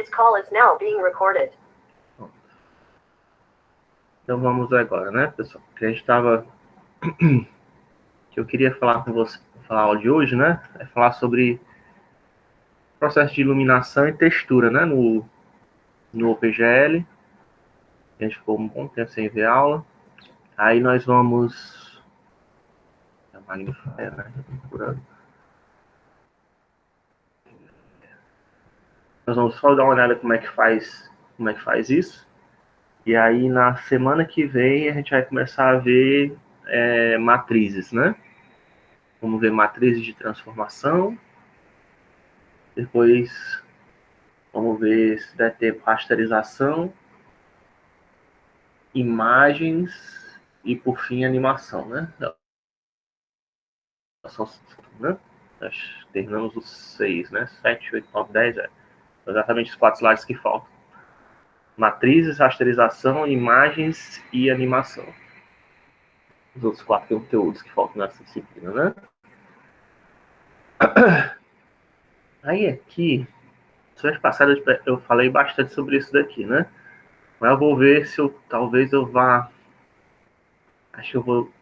This call is now being recorded. Então vamos agora, né, pessoal? Que a gente estava... que eu queria falar com você, falar a aula de hoje, né? É falar sobre processo de iluminação e textura, né? No OpenGL. A gente ficou um bom tempo sem ver aula. Aí nós vamos... A Magnifier, né? Nós vamos só dar uma olhada como é que faz isso. E aí, na semana que vem, a gente vai começar a ver matrizes, né? Vamos ver matrizes de transformação. Depois, vamos ver se der tempo, rasterização, imagens e, por fim, animação, né? Né? Nós terminamos os 6, né? 7, 8, 9, 10, exatamente os 4 slides que faltam. Matrizes, rasterização, imagens e animação. Os outros 4 conteúdos que faltam nessa disciplina, né? Aí aqui, semana passada eu falei bastante sobre isso daqui, né? Mas eu vou ver se talvez eu vá... Acho que eu vou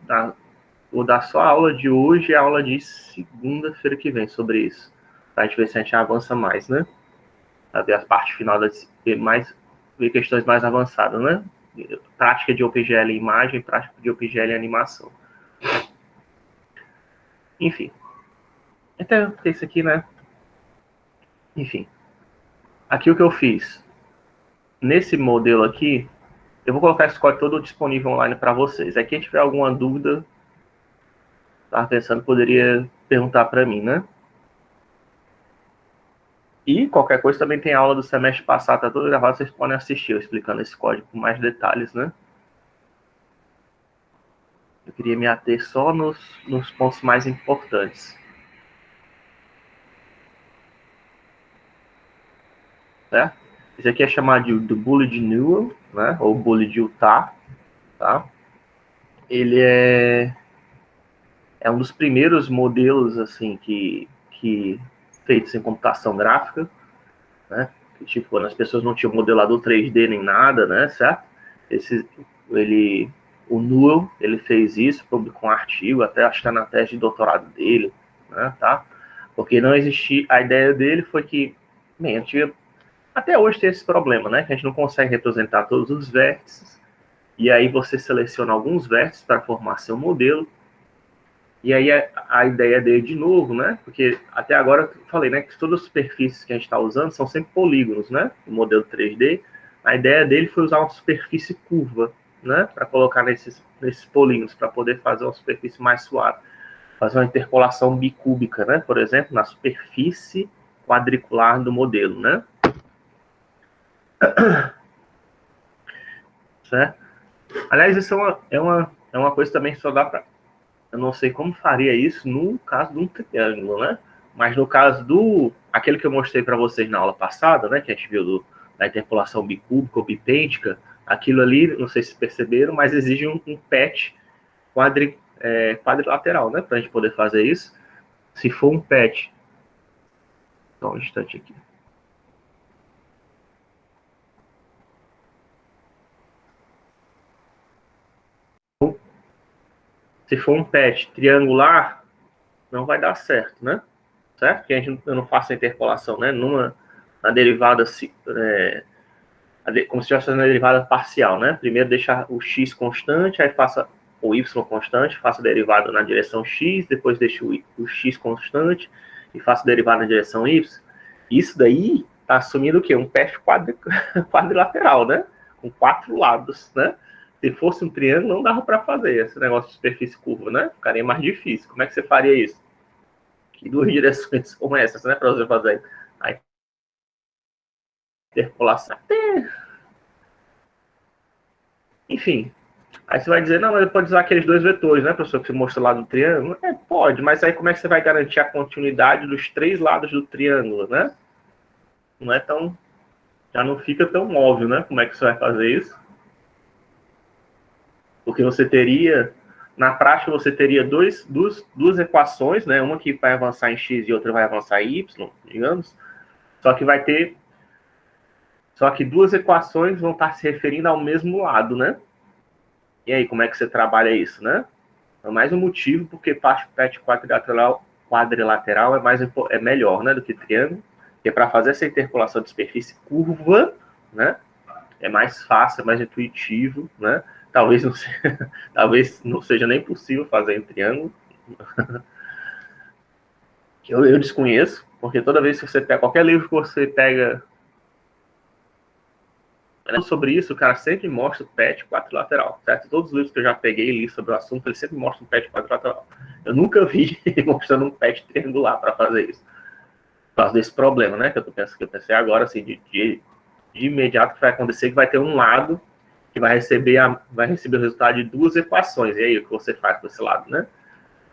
dar só a aula de hoje e a aula de segunda-feira que vem sobre isso. Pra gente ver se a gente avança mais, né? Pra ver a parte final, ver questões mais avançadas, né? Prática de OpenGL em imagem, prática de OpenGL em animação. Enfim. Então, isso aqui, né? Enfim. Aqui o que eu fiz. Nesse modelo aqui, eu vou colocar esse código todo disponível online para vocês. Aí quem tiver alguma dúvida, estava pensando, poderia perguntar para mim, né? E qualquer coisa também tem aula do semestre passado, tá tudo gravado, vocês podem assistir eu explicando esse código com mais detalhes, né? Eu queria me ater só nos pontos mais importantes. Certo? Esse aqui é chamado do Bullet de Newell, né? Ou Bullet de Utah, tá? Ele é um dos primeiros modelos, assim, que feitos em computação gráfica, né? Tipo, quando as pessoas não tinham modelador 3D nem nada, né? Certo? O Newell, ele fez isso, publicou um artigo, até acho que está na tese de doutorado dele, né? Tá? Porque não existia... A ideia dele foi que, bem, até hoje tem esse problema, né? Que a gente não consegue representar todos os vértices, e aí você seleciona alguns vértices para formar seu modelo. E aí a ideia dele de novo, né? Porque até agora eu falei, né? Que todas as superfícies que a gente está usando são sempre polígonos, né? No modelo 3D. A ideia dele foi usar uma superfície curva, né? Para colocar nesses polígonos, para poder fazer uma superfície mais suave. Fazer uma interpolação bicúbica, né? Por exemplo, na superfície quadricular do modelo, né? Certo? Aliás, isso é uma coisa também que só dá para... Eu não sei como faria isso no caso de um triângulo, né? Mas no caso aquele que eu mostrei para vocês na aula passada, né? Que a gente viu da interpolação bicúbica ou bipêntica, aquilo ali, não sei se perceberam, mas exige um patch quadrilateral, né? Para a gente poder fazer isso. Se for um patch... Só um instante aqui. Se for um patch triangular, não vai dar certo, né? Certo? Porque eu não faço a interpolação, né? Na derivada, como se estivesse fazendo a derivada parcial, né? Primeiro deixar o x constante, aí faça o y constante, faça a derivada na direção x, depois deixo o x constante e faço a derivada na direção y. Isso daí está assumindo o quê? Um patch quadrilateral, né? Com 4 lados, né? Se fosse um triângulo, não dava para fazer esse negócio de superfície curva, né? Ficaria mais difícil. Como é que você faria isso? Que 2 direções como essas, né? Para você fazer a interpolação. Enfim. Aí você vai dizer, não, mas ele pode usar aqueles 2 vetores, né, professor, que você mostrou lá do triângulo? Pode, mas aí como é que você vai garantir a continuidade dos 3 lados do triângulo, né? Não é tão... Já não fica tão óbvio, né? Como é que você vai fazer isso? Porque você teria... Na prática, você teria duas equações, né? Uma que vai avançar em x e outra vai avançar em y, digamos. Só que vai ter Só que duas equações vão estar se referindo ao mesmo lado, né? E aí, como é que você trabalha isso, né? É mais um motivo porque PET quadrilateral é melhor, né, do que triângulo, porque para fazer essa interpolação de superfície curva, né, é mais fácil, é mais intuitivo, né? Talvez não seja nem possível fazer em triângulo. Eu desconheço, porque toda vez que você pega qualquer livro que você pega sobre isso, o cara sempre mostra o PET quadrilateral, certo? Todos os livros que eu já peguei e li sobre o assunto, eles sempre mostram o PET quadrilateral. Eu nunca vi mostrando um PET triangular para fazer isso. Por causa desse problema, né? Que eu pensei agora, assim, de imediato que vai acontecer, que vai ter um lado que vai receber o resultado de duas equações. E aí, o que você faz com esse lado, né?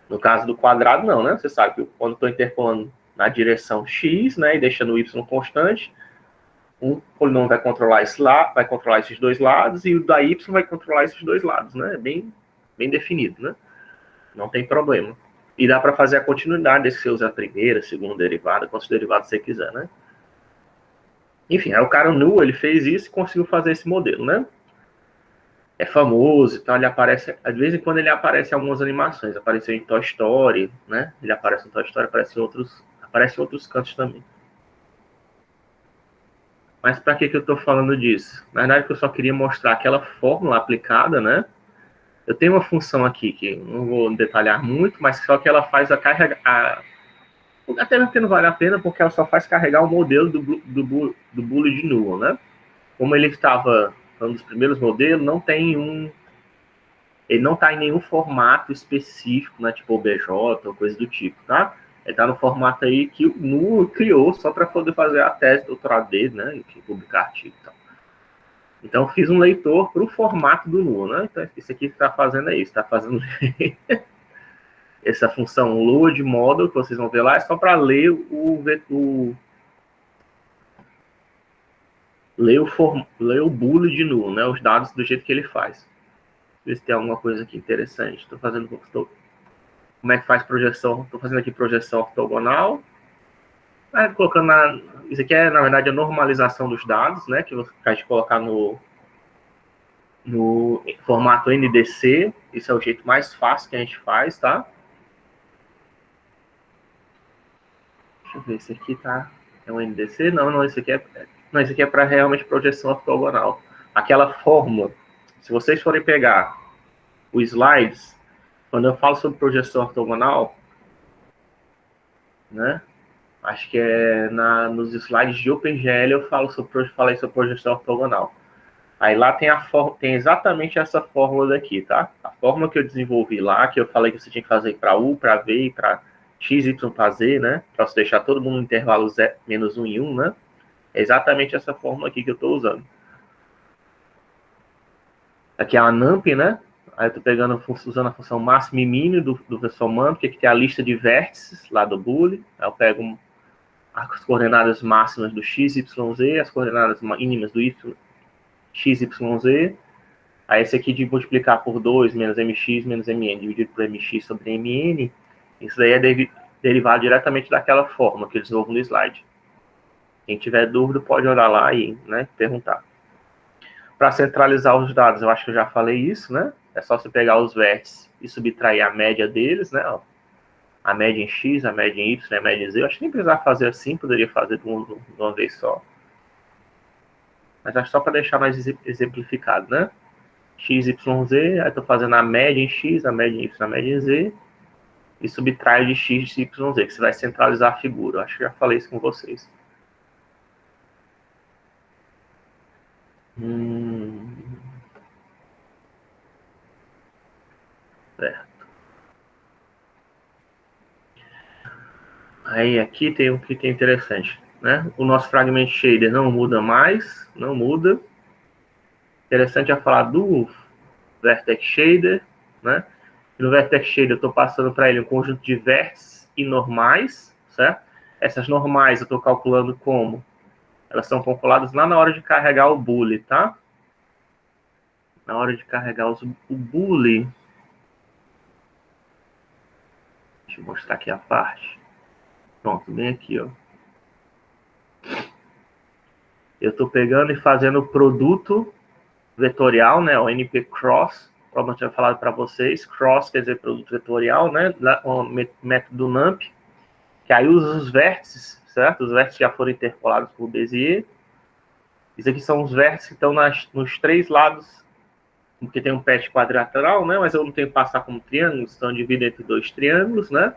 No caso do quadrado, não, né? Você sabe que quando estou interpolando na direção x, né, e deixando o y constante, um polinômio vai controlar esse lado, vai controlar esses dois lados, e o da y vai controlar esses dois lados, né? É bem definido, né? Não tem problema. E dá para fazer a continuidade desse que você usa a primeira, segunda derivada, quantos derivados você quiser, né? Enfim, aí o cara nu, ele fez isso e conseguiu fazer esse modelo, né? É famoso, então ele aparece, de vez em quando ele aparece em algumas animações, apareceu em Toy Story, né? Ele aparece em Toy Story, aparece em outros cantos também. Mas para que eu estou falando disso? Na verdade, eu só queria mostrar aquela fórmula aplicada, né? Eu tenho uma função aqui que não vou detalhar muito, mas só que ela faz a carga, até porque não vale a pena, porque ela só faz carregar o modelo do Bullet de Newell, né? Como ele estava um dos primeiros modelos, ele não está em nenhum formato específico, né, tipo OBJ ou coisa do tipo, tá? Ele está no formato aí que o Nu criou só para poder fazer a tese de doutorado dele, né, e publicar artigo e tal. Então, fiz um leitor para o formato do Nu, né? Então, isso aqui que está fazendo é isso, está fazendo essa função load model que vocês vão ver lá, é só para ler ler o boolean de Nu, né? Os dados do jeito que ele faz. Ver se tem alguma coisa aqui interessante. Estou fazendo como é que faz projeção. Estou fazendo aqui projeção ortogonal. Colocando isso aqui é, na verdade, a normalização dos dados, né? Que você vai colocar no formato NDC. Isso é o jeito mais fácil que a gente faz, tá? Deixa eu ver, esse aqui tá. É um NDC? Não, esse aqui é para realmente projeção ortogonal. Aquela fórmula, se vocês forem pegar os slides, quando eu falo sobre projeção ortogonal, né? Acho que é nos slides de OpenGL eu falei sobre projeção ortogonal. Aí lá tem exatamente essa fórmula daqui, tá? A fórmula que eu desenvolvi lá, que eu falei que você tinha que fazer para U, para V e para X, Y, para Z, né? Para você deixar todo mundo no intervalo menos 1 e 1, né? É exatamente essa fórmula aqui que eu estou usando. Aqui é a NumPy, né? Aí eu estou usando a função máximo e mínimo do VSOMAND, que aqui tem a lista de vértices lá do Boolean. Aí eu pego as coordenadas máximas do x, y, z, as coordenadas mínimas do y, x, y, z. Aí esse aqui de multiplicar por 2 menos mx menos mn dividido por mx sobre mn, isso daí é derivado diretamente daquela fórmula que eu desenvolvo no slide. Quem tiver dúvida pode olhar lá e, né, perguntar. Para centralizar os dados, eu acho que eu já falei isso, né? É só você pegar os vértices e subtrair a média deles, né? Ó, a média em x, a média em y, a média em z. Eu acho que nem precisava fazer assim, poderia fazer de uma vez só. Mas acho só para deixar mais exemplificado, né? X, Y, Z, aí estou fazendo a média em X, a média em Y, a média em Z, e subtraio de X, Y, Z, que você vai centralizar a figura. Eu acho que já falei isso com vocês. Certo. Aí aqui tem o que tem interessante, né? O nosso fragment shader não muda mais, não muda. Interessante é falar do vertex shader, né? E no vertex shader eu estou passando para ele um conjunto de vértices e normais, certo? Essas normais eu estou calculando como? Elas são calculadas lá na hora de carregar o boolean, tá? Na hora de carregar o boolean. Deixa eu mostrar aqui a parte. Pronto, bem aqui, ó. Eu estou pegando e fazendo o produto vetorial, né, o NP Cross, como eu tinha falado para vocês, Cross quer dizer produto vetorial, né, o método NumP, que aí usa os vértices, certo? Os vértices já foram interpolados por Bézier. Isso aqui são os vértices que estão nos três lados, porque tem um patch quadrilateral, né, mas eu não tenho que passar como triângulos, então eu divido entre dois triângulos, né,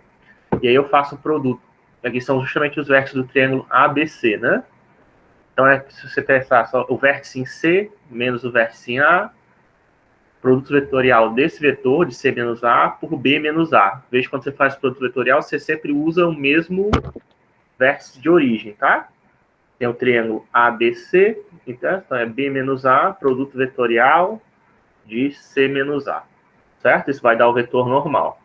e aí eu faço o produto. Aqui são justamente os vértices do triângulo ABC, né? Então, se você pensar só o vértice em C menos o vértice em A, produto vetorial desse vetor, de C menos A, por B menos A. Veja que quando você faz produto vetorial, você sempre usa o mesmo vértice de origem, tá? Tem o triângulo ABC, então é B menos A, produto vetorial de C menos A, certo? Isso vai dar o vetor normal.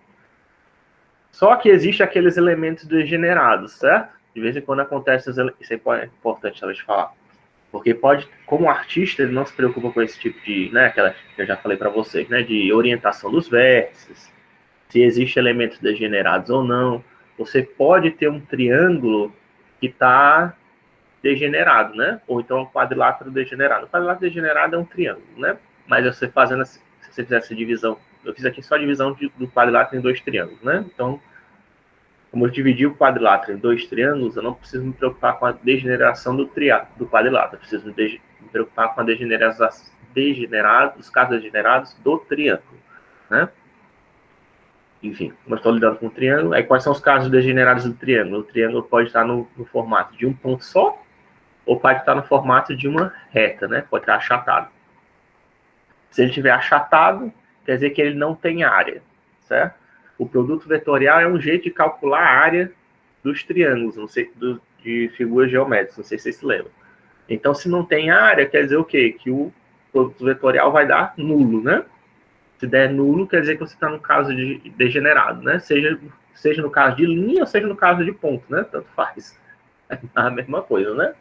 Só que existe aqueles elementos degenerados, certo? De vez em quando acontece, isso é importante talvez falar. Porque pode, como artista, ele não se preocupa com esse tipo de, né, aquela que eu já falei para vocês, né, de orientação dos vértices, se existe elementos degenerados ou não. Você pode ter um triângulo que está degenerado, né? Ou então um quadrilátero degenerado. O quadrilátero degenerado é um triângulo, né? Mas você fazendo, se você fizesse divisão, eu fiz aqui só a divisão do quadrilátero em dois triângulos, né? Então, como eu dividi o quadrilátero em dois triângulos, eu não preciso me preocupar com a degeneração do quadrilátero. Eu preciso me preocupar com a os casos degenerados do triângulo, né? Enfim, como eu estou lidando com o triângulo, aí quais são os casos degenerados do triângulo? O triângulo pode estar no formato de um ponto só, ou pode estar no formato de uma reta, né? Pode estar achatado. Se ele estiver achatado, quer dizer que ele não tem área, certo? O produto vetorial é um jeito de calcular a área dos triângulos, não sei, de figuras geométricas, não sei se vocês se lembram. Então, se não tem área, quer dizer o quê? Que o produto vetorial vai dar nulo, né? Se der nulo, quer dizer que você está no caso de degenerado, né? Seja no caso de linha, ou seja no caso de ponto, né? Tanto faz. É a mesma coisa, né?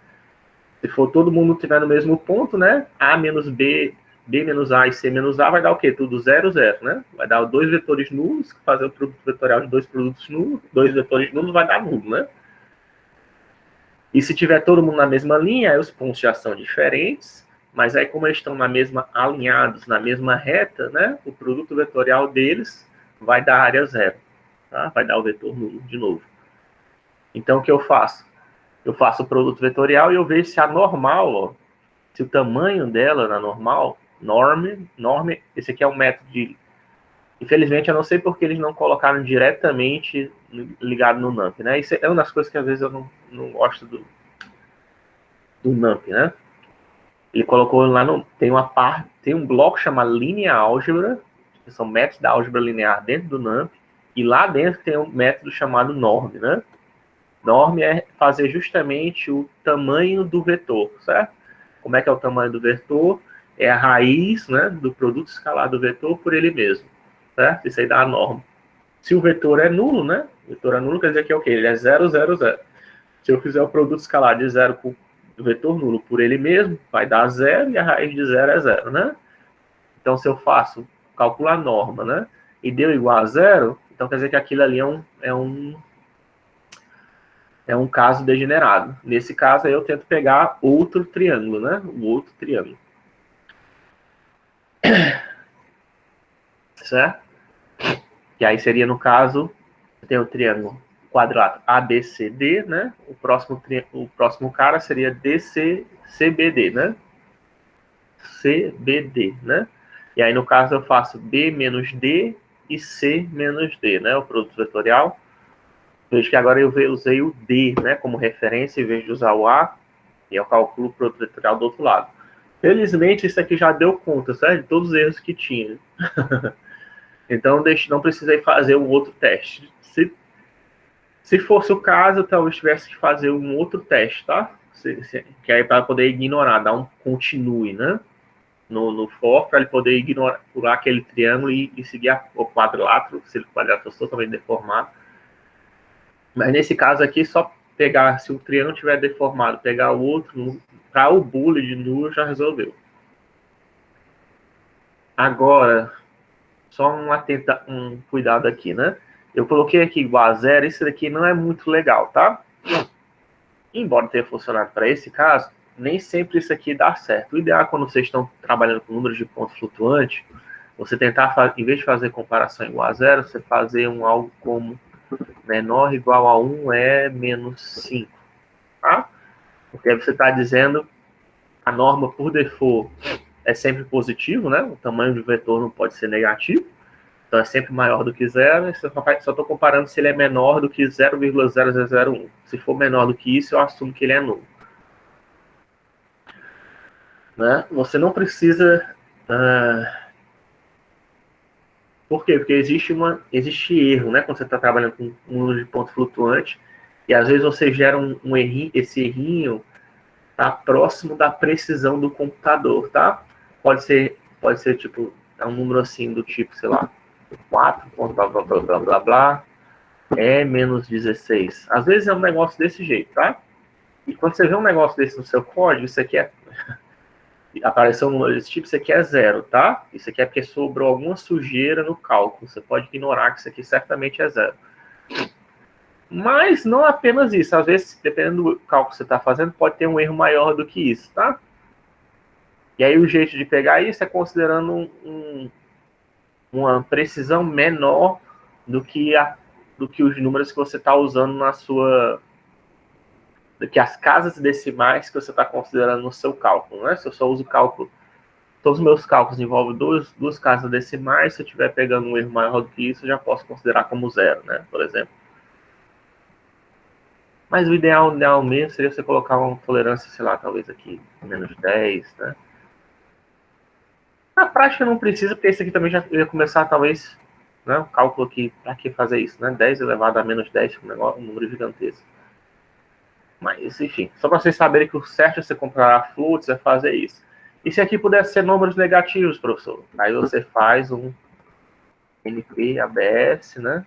Se for todo mundo tiver no mesmo ponto, né? A menos B, B menos A e C menos A vai dar o quê? Tudo 0, 0, né? Vai dar dois vetores nulos, fazer o produto vetorial de dois produtos nulos, dois vetores nulos vai dar nulo, né? E se tiver todo mundo na mesma linha, aí os pontos já são diferentes, mas aí como eles estão alinhados na mesma reta, né? O produto vetorial deles vai dar área zero, tá? Vai dar o vetor nulo de novo. Então o que eu faço? Eu faço o produto vetorial e eu vejo se a normal, ó, se o tamanho dela na normal, norm, esse aqui é um método de... Infelizmente, eu não sei porque eles não colocaram diretamente ligado no NumP, né? Isso é uma das coisas que às vezes eu não gosto do NumP, né? Ele colocou lá tem um bloco chamado linha álgebra, que são métodos da álgebra linear dentro do NumP, e lá dentro tem um método chamado norm, né? Norm é fazer justamente o tamanho do vetor, certo? Como é que é o tamanho do vetor? É a raiz, né, do produto escalar do vetor por ele mesmo, certo? Isso aí dá a norma. Se o vetor é nulo, né? O vetor é nulo quer dizer que é o quê? Ele é 0, 0, 0. Se eu fizer o produto escalar de 0 com o vetor nulo por ele mesmo, vai dar 0 e a raiz de 0 é 0, né? Então, se eu calculo a norma, né? E deu igual a 0, então quer dizer que aquilo ali é um caso degenerado. Nesse caso, aí eu tento pegar outro triângulo, né? O outro triângulo. Certo? Que aí seria, no caso, tem o triângulo quadrilátero ABCD, né? O próximo cara seria DCCBD, né? CBD, né? E aí, no caso, eu faço B menos D e C menos D, né? O produto vetorial. Veja que agora eu usei o D, né, como referência, em vez de usar o A, e eu calculo o produto vetorial do outro lado. Felizmente, isso aqui já deu conta, certo? De todos os erros que tinha. Então, não precisei fazer um outro teste. Se fosse o caso, talvez tivesse que fazer um outro teste, tá? Que aí para poder ignorar, dar um continue, né? No for, para ele poder ignorar aquele triângulo e seguir o quadrilátero, se o quadrilátero fosse totalmente deformado. Mas nesse caso aqui, só pegar, se o triângulo tiver deformado, pegar o outro, para o boolean de nulo já resolveu. Agora, só um cuidado aqui, né? Eu coloquei aqui igual a 0, isso daqui não é muito legal, tá? Embora tenha funcionado para esse caso, nem sempre isso aqui dá certo. O ideal é quando vocês estão trabalhando com números de ponto flutuante, você tentar, em vez de fazer comparação igual a zero, você fazer algo como menor ou igual a 1 é menos 5. Tá? Porque aí você está dizendo a norma por default é sempre positivo, né? O tamanho do vetor não pode ser negativo. Então é sempre maior do que zero. Eu só estou comparando se ele é menor do que 0,0001. Se for menor do que isso, eu assumo que ele é nulo. Né? Você não precisa... Por quê? Porque existe erro, né? Quando você está trabalhando com um número de ponto flutuante, e às vezes você gera um errinho, esse errinho está próximo da precisão do computador, tá? Pode ser tipo, um número assim do tipo, sei lá, 4, blá, blá, blá, blá, blá, blá, é menos 16. Às vezes é um negócio desse jeito, tá? E quando você vê um negócio desse no seu código, isso aqui apareceu um número desse tipo, isso aqui é zero, tá? Isso aqui é porque sobrou alguma sujeira no cálculo. Você pode ignorar que isso aqui certamente é zero. Mas não apenas isso. Às vezes, dependendo do cálculo que você está fazendo, pode ter um erro maior do que isso, tá? E aí o jeito de pegar isso é considerando uma precisão menor do que os números que você está usando na sua... do que as casas decimais que você está considerando no seu cálculo, né? Se eu só uso cálculo... Todos os meus cálculos envolvem duas casas decimais. Se eu estiver pegando um erro maior do que isso, eu já posso considerar como zero, né? Por exemplo. Mas o ideal mesmo seria você colocar uma tolerância, sei lá, talvez aqui, menos 10, né? Na prática não precisa, porque esse aqui também já ia começar, talvez, né? Um cálculo aqui, para que fazer isso, né? 10 elevado a menos 10, um número gigantesco. Mas, enfim, só para vocês saberem que o certo é você comparar fluxos, é fazer isso. E se aqui pudesse ser números negativos, professor? Aí você faz um NP ABS, né?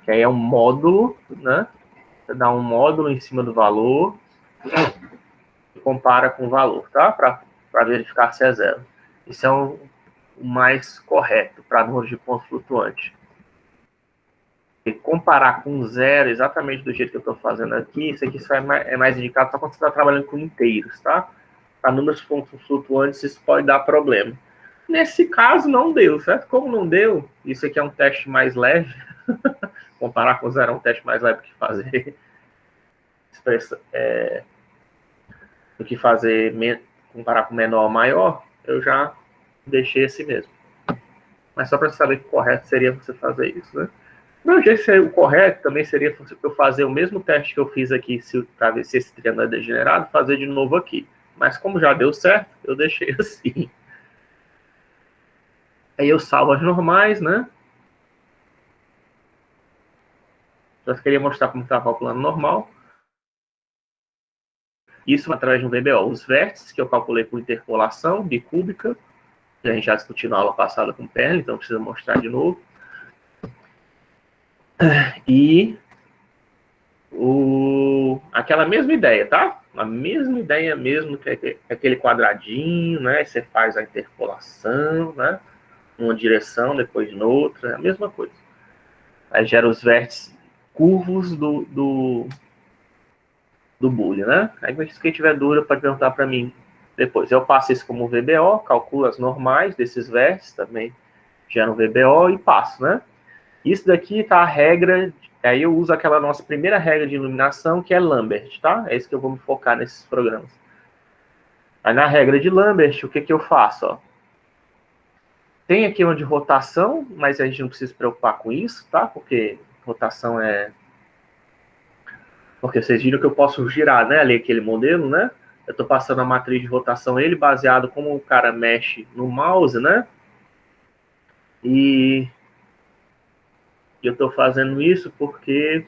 Que aí é um módulo, né? Você dá um módulo em cima do valor e compara com o valor, tá? Para verificar se é zero. Isso é o mais correto para números de ponto flutuante. E comparar com zero, exatamente do jeito que eu estou fazendo aqui, isso aqui só é mais indicado só quando você está trabalhando com inteiros, tá? Para números de pontos flutuantes, isso pode dar problema. Nesse caso, não deu, certo? Como não deu, isso aqui é um teste mais leve. Comparar com zero é um teste mais leve que fazer comparar com menor ou maior, eu já deixei esse mesmo. Mas só para saber que o correto seria você fazer isso, né? Meu jeito, o correto também seria eu fazer o mesmo teste que eu fiz aqui, para ver se esse triângulo é degenerado, fazer de novo aqui. Mas como já deu certo, eu deixei assim. Aí eu salvo as normais, né? Eu queria mostrar como está calculando normal. Isso através de um VBO. Os vértices que eu calculei por interpolação bicúbica, que a gente já discutiu na aula passada com o Perle, então precisa mostrar de novo. E aquela mesma ideia, tá? A mesma ideia mesmo, que é aquele quadradinho, né? Você faz a interpolação, né? Numa direção, depois noutra, é a mesma coisa. Aí gera os vértices curvos do Boolean, né? Aí quem tiver dúvida pode perguntar para mim depois. Eu passo isso como VBO, calculo as normais desses vértices, também gera um VBO e passo, né? Isso daqui tá a regra, aí eu uso aquela nossa primeira regra de iluminação, que é Lambert, tá? É isso que eu vou me focar nesses programas. Aí na regra de Lambert, o que eu faço, ó? Tem aqui uma de rotação, mas a gente não precisa se preocupar com isso, tá? Porque rotação Porque vocês viram que eu posso girar, né? Ali aquele modelo, né? Eu estou passando a matriz de rotação ele baseado como o cara mexe no mouse, né? E eu estou fazendo isso porque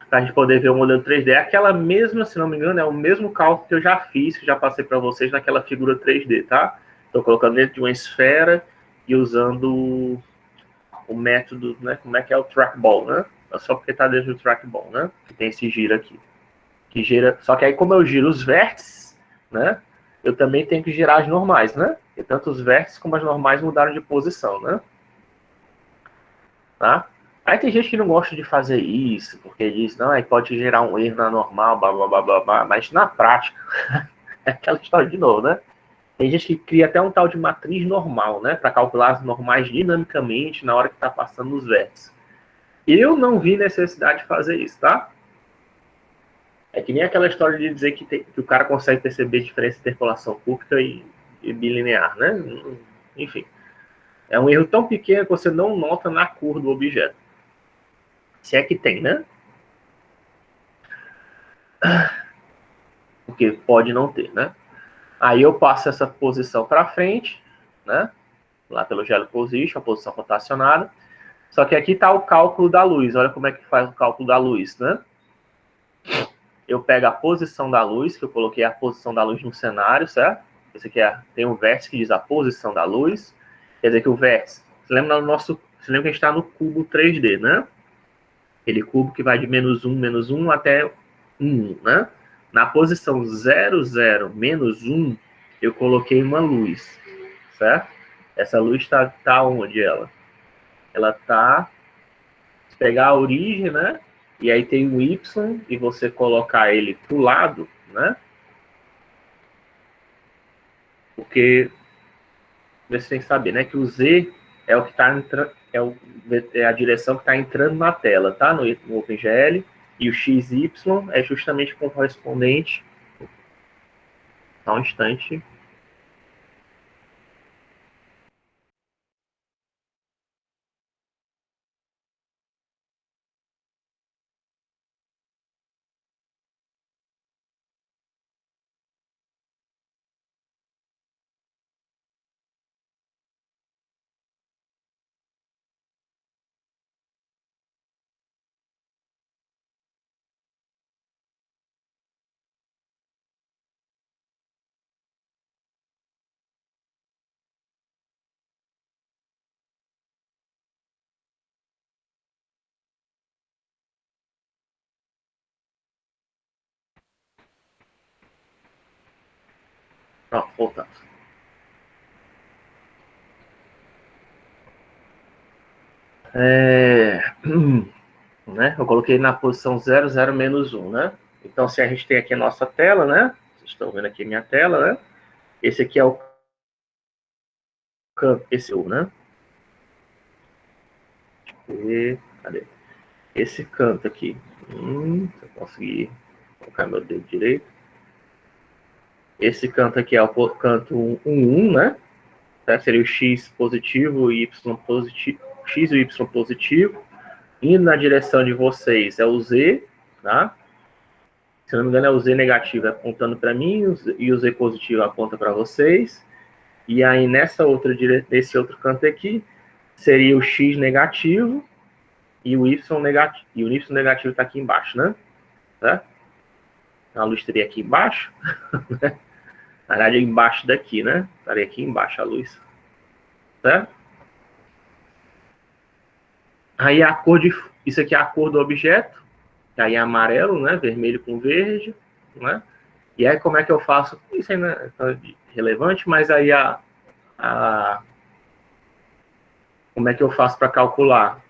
para a gente poder ver o modelo 3D. É aquela mesma, se não me engano, é o mesmo cálculo que eu já fiz, que já passei para vocês naquela figura 3D, tá? Estou colocando dentro de uma esfera e usando o método, né? Como é que é o trackball, né? Só porque está dentro do trackball, né? Que tem esse giro aqui. Que gira, só que aí como eu giro os vértices, né? Eu também tenho que girar as normais, né? E tanto os vértices como as normais mudaram de posição, né? Tá? Aí tem gente que não gosta de fazer isso, porque diz, não, aí pode gerar um erro na normal, blá, blá, blá, blá, blá. Mas na prática, é aquela história de novo, né? Tem gente que cria até um tal de matriz normal, né? Para calcular as normais dinamicamente na hora que está passando os vértices. Eu não vi necessidade de fazer isso, tá? É que nem aquela história de dizer que o cara consegue perceber a diferença entre interpolação cúbica e bilinear, né? Enfim, é um erro tão pequeno que você não nota na cor do objeto. Se é que tem, né? Porque pode não ter, né? Aí eu passo essa posição para frente, né? Lá pelo gelo position, a posição rotacionada. Só que aqui está o cálculo da luz. Olha como é que faz o cálculo da luz, né? Eu pego a posição da luz, que eu coloquei a posição da luz no cenário, certo? Esse aqui tem um vértice que diz a posição da luz. Quer dizer que o vértice... Você lembra que a gente está no cubo 3D, né? Aquele cubo que vai de menos 1 até 1, né? Na posição 0, 0, menos 1, eu coloquei uma luz, certo? Essa luz tá onde ela? Ela está... Se pegar a origem, né? E aí tem o Y, e você colocar ele pro lado, né? Porque você tem que saber, né? Que o Z é o que está entrando, é a direção que está entrando na tela, tá? No OpenGL. E o XY é justamente o correspondente. Só um instante. Pronto, voltamos. Né? Eu coloquei na posição 0, 0, menos 1, né? Então, se a gente tem aqui a nossa tela, né? Vocês estão vendo aqui a minha tela, né? Esse aqui é o canto, esse né? Cadê? Esse canto aqui. Se eu conseguir colocar meu dedo direito. Esse canto aqui é o canto 1, né? Tá? Seria o X positivo e Y positivo. X e Y positivo. Indo na direção de vocês é o Z, tá? Se não me engano, é o Z negativo apontando para mim e o Z positivo aponta para vocês. E aí, nesse outro canto aqui, seria o X negativo e o Y negativo. E o Y negativo está aqui embaixo, né? Tá? A luz estaria aqui embaixo. Na verdade, embaixo daqui, né? Estaria aqui embaixo a luz. Tá? Aí a cor de... Isso aqui é a cor do objeto. Aí é amarelo, né? Vermelho com verde, né? E aí como é que eu faço? Isso aí não é relevante, mas aí como é que eu faço para calcular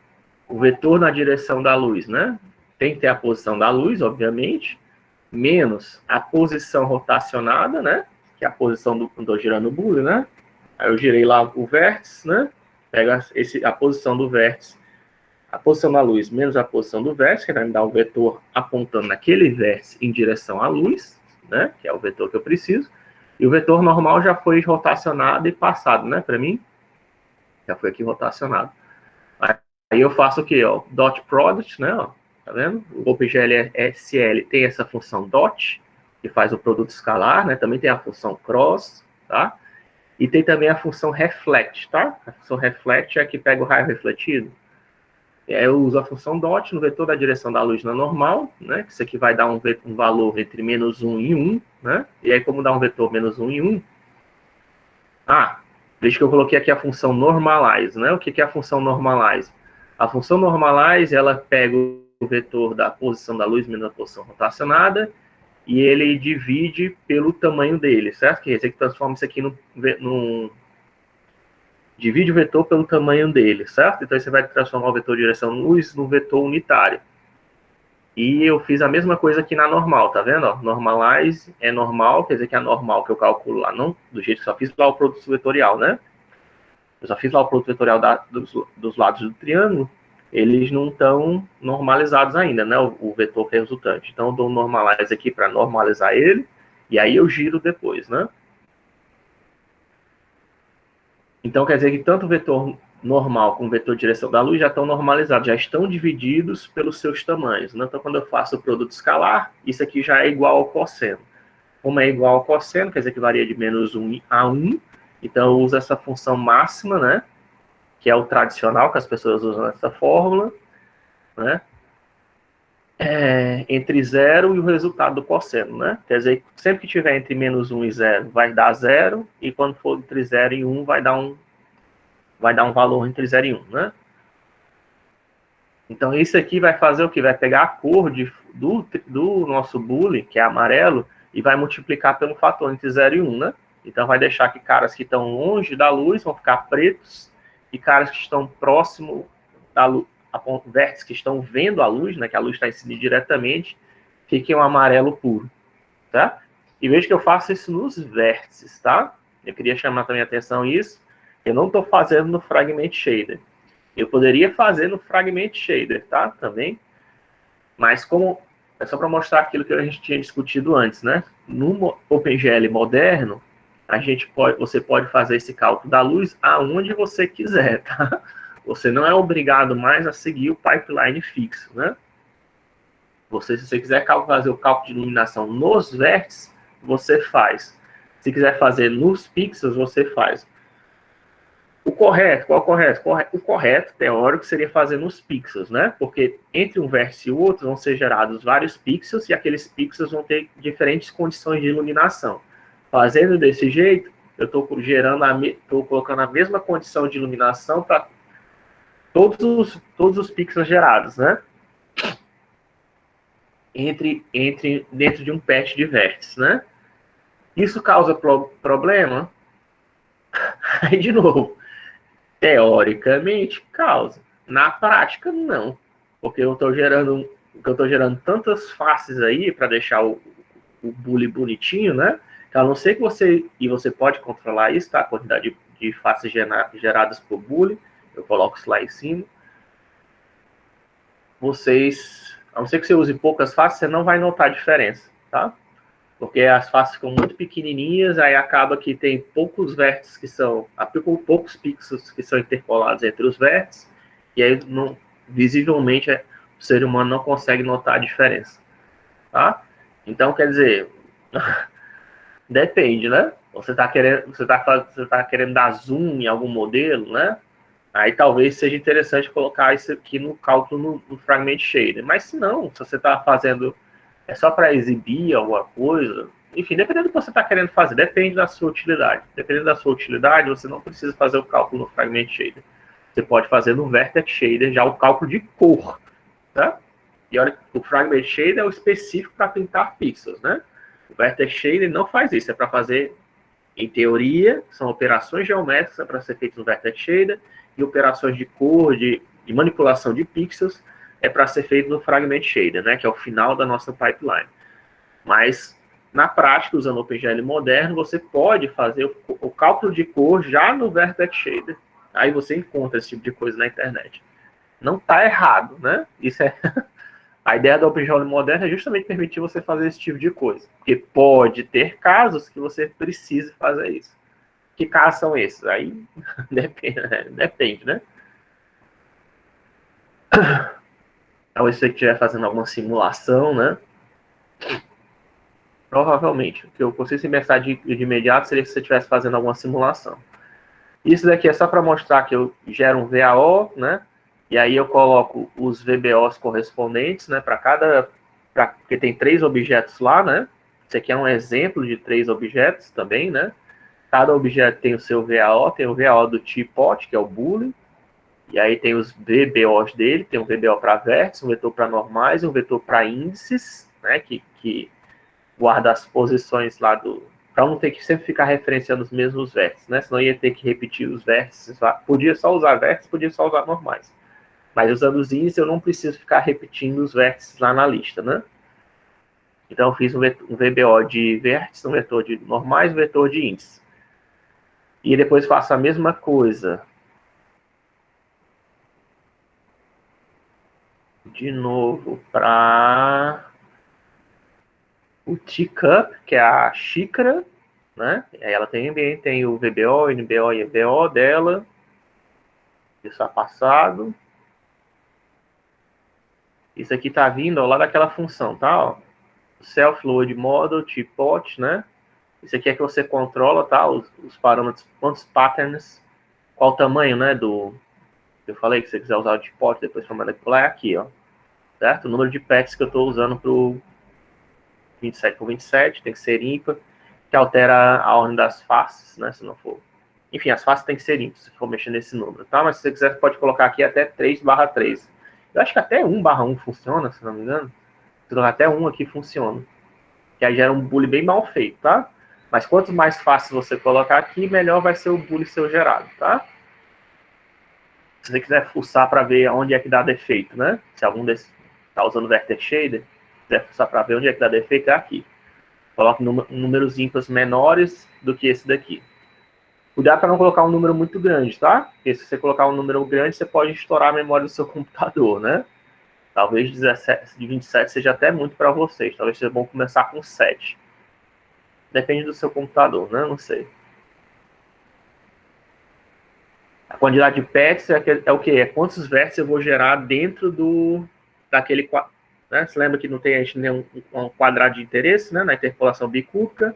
o vetor na direção da luz, né? Tem que ter a posição da luz, obviamente, menos a posição rotacionada, né? Que é a posição do quando eu estou girando o bule, né? Aí eu girei lá o vértice, né? Pega a posição do vértice, a posição da luz menos a posição do vértice, que vai me dar o vetor apontando naquele vértice em direção à luz, né? Que é o vetor que eu preciso. E o vetor normal já foi rotacionado e passado, né? Para mim, já foi aqui rotacionado. Aí eu faço o quê? Ó, dot product, né? Ó, tá vendo? O OpenGL SL tem essa função dot, que faz o produto escalar, né? Também tem a função cross, tá? E tem também a função reflect, tá? A função reflect é a que pega o raio refletido. Eu uso a função dot no vetor da direção da luz na normal, né? Isso aqui vai dar um valor entre menos 1 e 1, né? E aí, como dá um vetor menos 1 e 1... veja que eu coloquei aqui a função normalize, né? O que é a função normalize? A função normalize, ela pega o vetor da posição da luz menos a posição rotacionada e ele divide pelo tamanho dele, certo? Que transforma isso aqui divide o vetor pelo tamanho dele, certo? Então você vai transformar o vetor de direção luz no vetor unitário. E eu fiz a mesma coisa aqui na normal, tá vendo? Ó, normalize é normal, quer dizer que é normal que eu calculo lá, não do jeito que eu só fiz lá o produto vetorial, né? Eu só fiz lá o produto vetorial dos lados do triângulo, eles não estão normalizados ainda, né? O vetor resultante. Então eu dou um normalize aqui para normalizar ele, e aí eu giro depois, né? Então quer dizer que tanto o vetor normal como o vetor de direção da luz já estão normalizados, já estão divididos pelos seus tamanhos, né? Então quando eu faço o produto escalar, isso aqui já é igual ao cosseno. Como é igual ao cosseno, quer dizer que varia de menos 1 a 1, então eu uso essa função máxima, né? Que é o tradicional que as pessoas usam nessa fórmula, né? Entre 0 e o resultado do cosseno, né? Quer dizer, sempre que tiver entre menos 1 e 0, vai dar 0, e quando for entre 0 e 1, vai dar um valor entre 0 e 1, né? Então, isso aqui vai fazer o que? Vai pegar a cor do nosso boolean, que é amarelo, e vai multiplicar pelo fator entre 0 e 1, né? Então, vai deixar que caras que estão longe da luz vão ficar pretos, e caras que estão próximo da luz, vértices que estão vendo a luz, né, que a luz está incidindo diretamente, fiquem um amarelo puro, tá? E veja que eu faço isso nos vértices, tá? Eu queria chamar também a atenção isso. Eu não estou fazendo no Fragment Shader. Eu poderia fazer no Fragment Shader, tá? Também. Mas como é só para mostrar aquilo que a gente tinha discutido antes, né? No OpenGL moderno, você pode fazer esse cálculo da luz aonde você quiser, tá? Você não é obrigado mais a seguir o pipeline fixo, né? Se você quiser fazer o cálculo de iluminação nos vértices, você faz. Se quiser fazer nos pixels, você faz. O correto, qual é o correto? O correto, teórico, seria fazer nos pixels, né? Porque entre um vértice e o outro vão ser gerados vários pixels e aqueles pixels vão ter diferentes condições de iluminação. Fazendo desse jeito, eu estou colocando a mesma condição de iluminação para todos os pixels gerados, né? Dentro de um patch de vértices, né? Isso causa problema? Aí, de novo, teoricamente, causa. Na prática, não. Porque eu estou gerando tantas faces aí para deixar o boolean bonitinho, né? Que a não ser que você pode controlar isso, tá? A quantidade de faces geradas por boolean. Eu coloco isso lá em cima. A não ser que você use poucas faces, você não vai notar a diferença, tá? Porque as faces ficam muito pequenininhas, aí acaba que tem poucos vértices poucos pixels que são intercalados entre os vértices, e aí visivelmente o ser humano não consegue notar a diferença, tá? Então, quer dizer, depende, né? Você tá querendo dar zoom em algum modelo, né? Aí talvez seja interessante colocar isso aqui no cálculo no Fragment Shader. Mas se não, se você está fazendo só para exibir alguma coisa, enfim, dependendo do que você está querendo fazer, depende da sua utilidade. Dependendo da sua utilidade, você não precisa fazer o cálculo no Fragment Shader. Você pode fazer no Vertex Shader já o cálculo de cor, tá? E olha, o Fragment Shader é o específico para pintar pixels, né? O Vertex Shader não faz isso, é para fazer, em teoria, são operações geométricas para ser feitas no Vertex Shader, e operações de cor, de manipulação de pixels, é para ser feito no Fragment Shader, né, que é o final da nossa pipeline. Mas, na prática, usando o OpenGL moderno, você pode fazer o cálculo de cor já no Vertex Shader. Aí você encontra esse tipo de coisa na internet. Não está errado, né? Isso é... A ideia do OpenGL moderno é justamente permitir você fazer esse tipo de coisa. Porque pode ter casos que você precise fazer isso. Que casos são esses? Aí depende, né? Talvez você estiver fazendo alguma simulação, né? Provavelmente. O que eu consigo pensar de imediato seria se você estivesse fazendo alguma simulação. Isso daqui é só para mostrar que eu gero um VAO, né? E aí eu coloco os VBOs correspondentes, né? Porque tem 3 objetos lá, né? Isso aqui é um exemplo de 3 objetos também, né? Cada objeto tem o seu VAO, tem o VAO do T-Pot, que é o boolean, e aí tem os VBOs dele, tem um VBO para vértices, um vetor para normais e um vetor para índices, né, que guarda as posições lá para não ter que sempre ficar referenciando os mesmos vértices, né? Senão ia ter que repetir os vértices. Podia só usar vértices, podia só usar normais. Mas usando os índices, eu não preciso ficar repetindo os vértices lá na lista, né? Então, eu fiz um VBO de vértices, um vetor de normais, um vetor de índices. E depois faço a mesma coisa de novo para o teacup, que é a xícara, né? Aí ela também tem o VBO, NBO e EBO dela. Isso é passado. Isso aqui tá vindo ó, lá daquela função, tá? Ó, self-load model, teapot, né? Isso aqui é que você controla, tá? Os parâmetros, quantos patterns, qual o tamanho, né? Eu falei que se você quiser usar o teapot depois para manipular é aqui, ó. Certo? O número de pets que eu estou usando para o 27 por 27 tem que ser ímpar, que altera a ordem das faces, né? Se não for. Enfim, as faces tem que ser ímpares, se for mexer nesse número, tá? Mas se você quiser, pode colocar aqui até 3/3. Eu acho que até 1/1 funciona, se não me engano. Se colocar até 1 aqui funciona. Que aí gera um bully bem mal feito, tá? Mas quanto mais fácil você colocar aqui, melhor vai ser o bully seu gerado, tá? Se você quiser fuçar para ver onde é que dá defeito, né? Se algum desses está usando Vertex Shader, quiser fuçar para ver onde é que dá defeito, é aqui. Coloque números ímpares menores do que esse daqui. Cuidado para não colocar um número muito grande, tá? Porque se você colocar um número grande, você pode estourar a memória do seu computador, né? Talvez 17, 27 seja até muito para vocês. Talvez seja bom começar com 7. Depende do seu computador, né? Não sei. A quantidade de pets é o quê? É quantos vértices eu vou gerar dentro daquele quadro. Né? Você lembra que não tem, a gente tem um quadrado de interesse, né? Na interpolação bicúbica.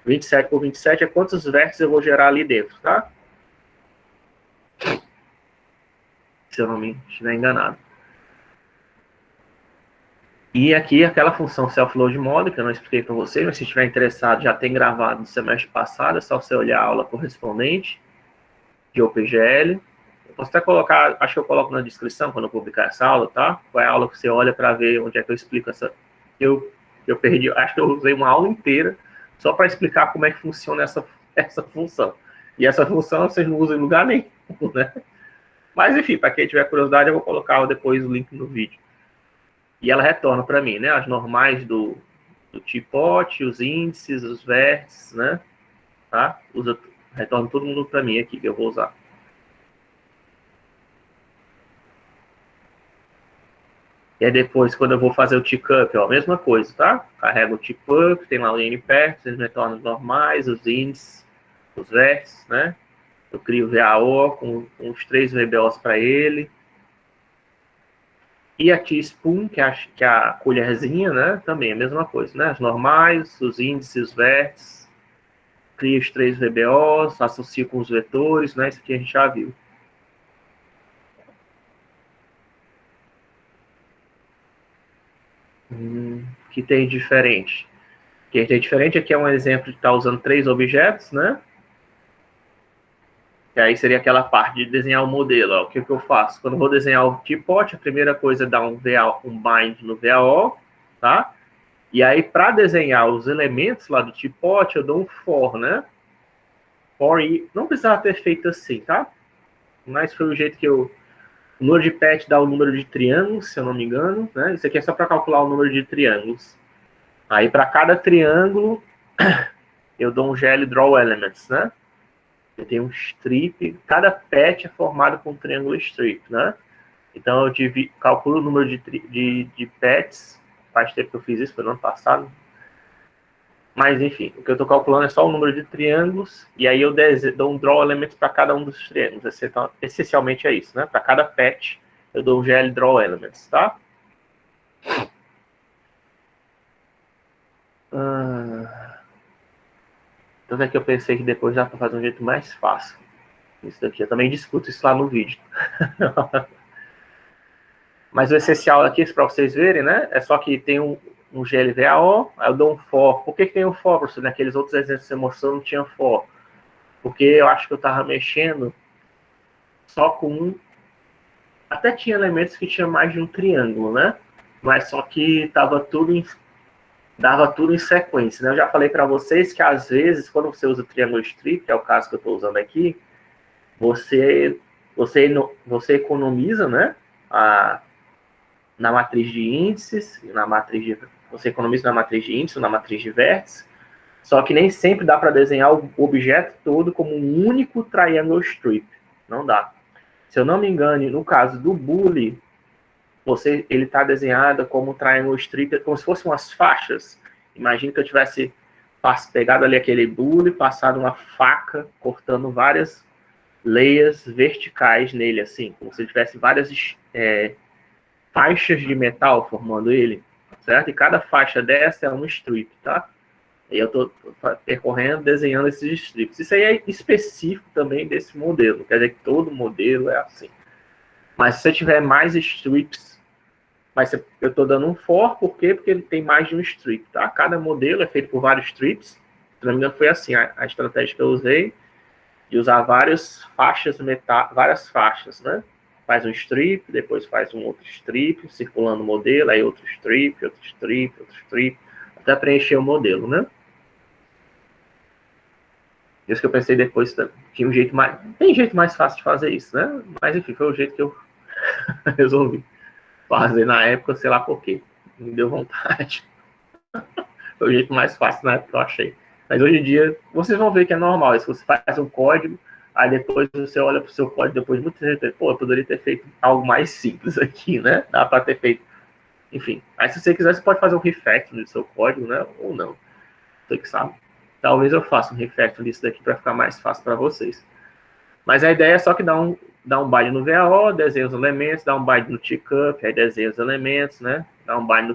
27 por 27 é quantos vértices eu vou gerar ali dentro, tá? Se eu não me estiver enganado. E aqui aquela função self-load model, que eu não expliquei para vocês, mas se estiver interessado, já tem gravado no semestre passado, é só você olhar a aula correspondente de OpenGL. Eu posso até colocar, acho que eu coloco na descrição quando eu publicar essa aula, tá? Qual é a aula que você olha para ver onde é que eu explico essa... Eu perdi, acho que eu usei uma aula inteira só para explicar como é que funciona essa função. E essa função vocês não usam em lugar nenhum, né? Mas, enfim, para quem tiver curiosidade, eu vou colocar depois o link no vídeo. E ela retorna para mim, né? As normais do teapot, os índices, os vértices, né? Tá? Retorna todo mundo para mim aqui, que eu vou usar. E aí depois, quando eu vou fazer o teacup, ó, a mesma coisa, tá? Carrego o teacup, tem lá o NPERT, eles retornam os normais, os índices, os vértices, né? Eu crio o VAO com os 3 VBOs para ele. E a teaspoon, que é a colherzinha, né? Também a mesma coisa, né? As normais, os índices, os vértices. Crio os 3 VBOs, associo com os vetores, né? Isso aqui a gente já viu. Que tem diferente? O que tem diferente aqui é um exemplo de estar usando 3 objetos, né? Que aí seria aquela parte de desenhar o modelo. Ó. O que eu faço? Quando eu vou desenhar o teapot, a primeira coisa é dar um bind no VAO, tá? E aí, para desenhar os elementos lá do teapot, eu dou um for, né? For e não precisava ter feito assim, tá? Mas foi o jeito que eu... O número de pet dá o número de triângulos, se eu não me engano, né? Isso aqui é só para calcular o número de triângulos. Aí, para cada triângulo, eu dou um GL Draw Elements, né? Eu tenho um strip, cada pet é formado com um triângulo strip, né? Então, eu calculo o número de pets, faz tempo que eu fiz isso, foi no ano passado. Mas, enfim, o que eu estou calculando é só o número de triângulos, e aí eu dou um draw element para cada um dos triângulos. Então, essencialmente é isso, né? Para cada pet, eu dou um GL draw elements, tá? Então é que eu pensei que depois já para fazer um jeito mais fácil. Isso daqui, eu também discuto isso lá no vídeo. Mas o essencial aqui, para vocês verem, né? É só que tem um GLVAO, aí eu dou um for. Por que tem um for, professor? Naqueles outros exemplos que você mostrou não tinha for. Porque eu acho que eu estava mexendo só com um. Até tinha elementos que tinha mais de um triângulo, né? Mas só que estava tudo em dava tudo em sequência, né? Eu já falei para vocês que às vezes, quando você usa o triângulo strip, que é o caso que eu estou usando aqui, você economiza, né? Na matriz de índices, você economiza na matriz de índice, na matriz de vértices, só que nem sempre dá para desenhar o objeto todo como um único triangle strip. Não dá. Se eu não me engano, no caso do bully, ele está desenhado como um triangle strip, como se fossem umas faixas. Imagina que eu tivesse pegado ali aquele bully, passado uma faca, cortando várias leias verticais nele, assim, como se tivesse várias faixas de metal formando ele, certo? E cada faixa dessa é um strip, tá? E eu estou percorrendo, desenhando esses strips. Isso aí é específico também desse modelo, quer dizer que todo modelo é assim. Mas se você tiver mais strips, eu estou dando um for, por quê? Porque ele tem mais de um strip, tá? Cada modelo é feito por vários strips. Se não me engano, foi assim a estratégia que eu usei, de usar várias faixas, né? Faz um strip, depois faz um outro strip, circulando o modelo, aí outro strip, até preencher o modelo, né? Isso que eu pensei depois, tinha um jeito mais... Tem jeito mais fácil de fazer isso, né? Mas enfim, foi o jeito que eu resolvi fazer na época, sei lá por quê. Me deu vontade. Foi o jeito mais fácil na época que eu achei. Mas hoje em dia, vocês vão ver que é normal. Se você faz um código, aí depois você olha para o seu código, depois de muito tempo, pô, eu poderia ter feito algo mais simples aqui, né? Dá para ter feito. Enfim. Aí se você quiser, você pode fazer um refactor do seu código, né? Ou não. Você que sabe. Talvez eu faça um refactor disso daqui para ficar mais fácil para vocês. Mas a ideia é só que dá um byte no VAO, desenha os elementos, dá um byte no Tckup, aí desenha os elementos, né? Dá um byte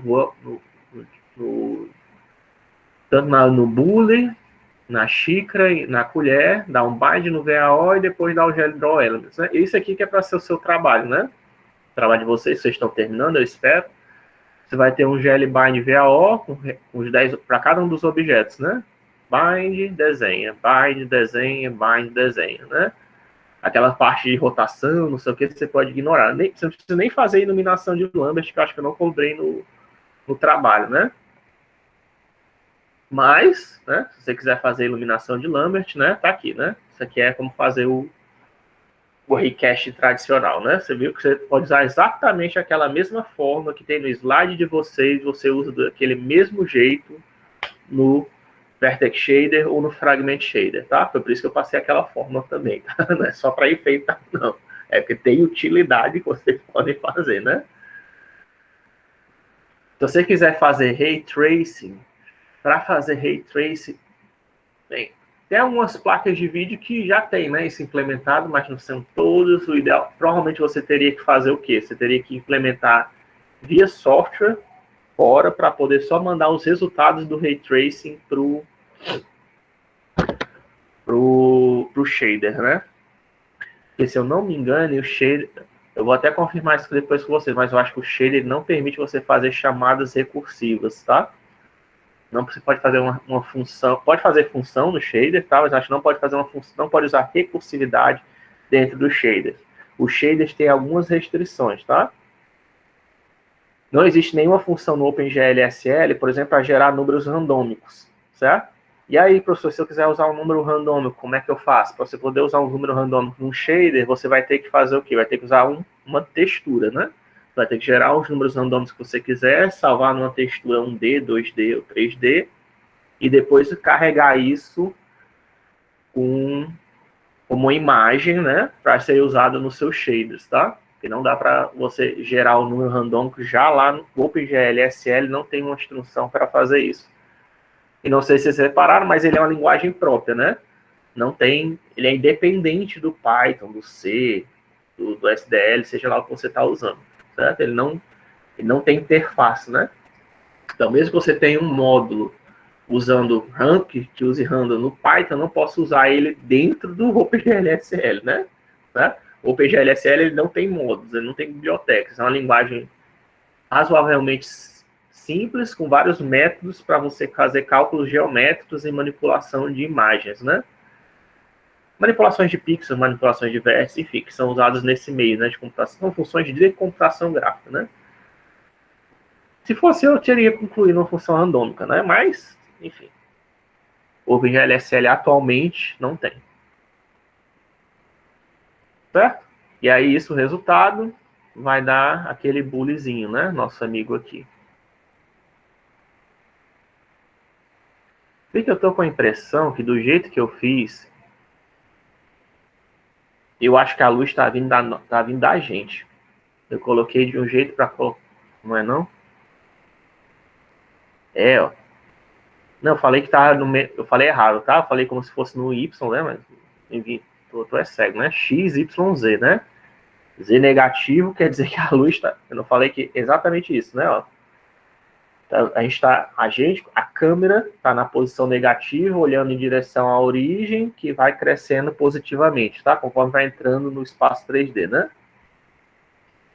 tanto no bule, na xícara, na colher, dá um bind no VAO e depois dá o GL Draw Elements. Né? Isso aqui que é para ser o seu trabalho, né? O trabalho de vocês estão terminando, eu espero. Você vai ter um GL Bind VAO com os 10 para cada um dos objetos, né? Bind, desenha, bind, desenha, bind, desenha, né? Aquela parte de rotação, não sei o que, você pode ignorar. Você não precisa nem fazer iluminação de Lambert, que eu acho que eu não cobrei no trabalho, né? Mas, né, se você quiser fazer iluminação de Lambert, né, tá aqui, né? Isso aqui é como fazer o recache tradicional, né? Você viu que você pode usar exatamente aquela mesma forma que tem no slide de vocês, você usa daquele mesmo jeito no Vertex Shader ou no Fragment Shader, tá? Foi por isso que eu passei aquela forma também, tá? Não é só para enfeitar, não. É porque tem utilidade que vocês podem fazer, né? Se você quiser fazer Ray Tracing, para fazer Ray Tracing, bem, tem algumas placas de vídeo que já tem, né, isso implementado, mas não são todas. O ideal, provavelmente você teria que fazer o quê? Você teria que implementar via software fora para poder só mandar os resultados do Ray Tracing pro shader, né? Porque se eu não me engano, o shader, eu vou até confirmar isso depois com vocês, mas eu acho que o shader não permite você fazer chamadas recursivas, tá? Não, você pode fazer uma função, pode fazer função no shader, tá? Mas acho que não pode fazer uma função, não pode usar recursividade dentro do shader. Os shaders têm algumas restrições, tá? Não existe nenhuma função no OpenGL-SL, por exemplo, para gerar números randômicos, certo? E aí, professor, se eu quiser usar um número randômico, como é que eu faço? Para você poder usar um número randômico num shader, você vai ter que fazer o quê? Vai ter que usar uma textura, né? Vai ter que gerar os números randômicos que você quiser, salvar numa textura 1D, 2D ou 3D, e depois carregar isso como uma imagem, né? Para ser usado nos seus shaders, tá? Porque não dá para você gerar o número randômico já lá no OpenGL-SL, não tem uma instrução para fazer isso. E não sei se vocês repararam, mas ele é uma linguagem própria, né? Não tem, ele é independente do Python, do C, do SDL, seja lá o que você está usando, certo? Ele não tem interface, né? Então, mesmo que você tenha um módulo usando RAM, que use random no Python, eu não posso usar ele dentro do OpenGL-SL, né? O OpenGL-SL ele não tem módulos, ele não tem bibliotecas, é uma linguagem razoavelmente simples, com vários métodos para você fazer cálculos geométricos e manipulação de imagens, né? Manipulações de pixels, manipulações de vértices, enfim, que são usadas nesse meio, né, de computação, são funções de computação gráfica, né? Se fosse eu, teria concluído uma função randômica, né? Mas, enfim. O OpenGLSL atualmente não tem. Certo? E aí, isso, o resultado, vai dar aquele boolezinho, né? Nosso amigo aqui. Por que eu tô com a impressão que do jeito que eu fiz, eu acho que a luz tá vindo da gente. Eu coloquei de um jeito para colocar. Não é não? É, ó. Não, eu falei que tava no meio. Eu falei errado, tá? Eu falei como se fosse no Y, né? Mas, enfim, tu é cego, né? X, Y, Z, né? Z negativo quer dizer que a luz tá. Eu não falei que exatamente isso, né? Ó. A câmera está na posição negativa, olhando em direção à origem, que vai crescendo positivamente, tá? Conforme vai entrando no espaço 3D, né?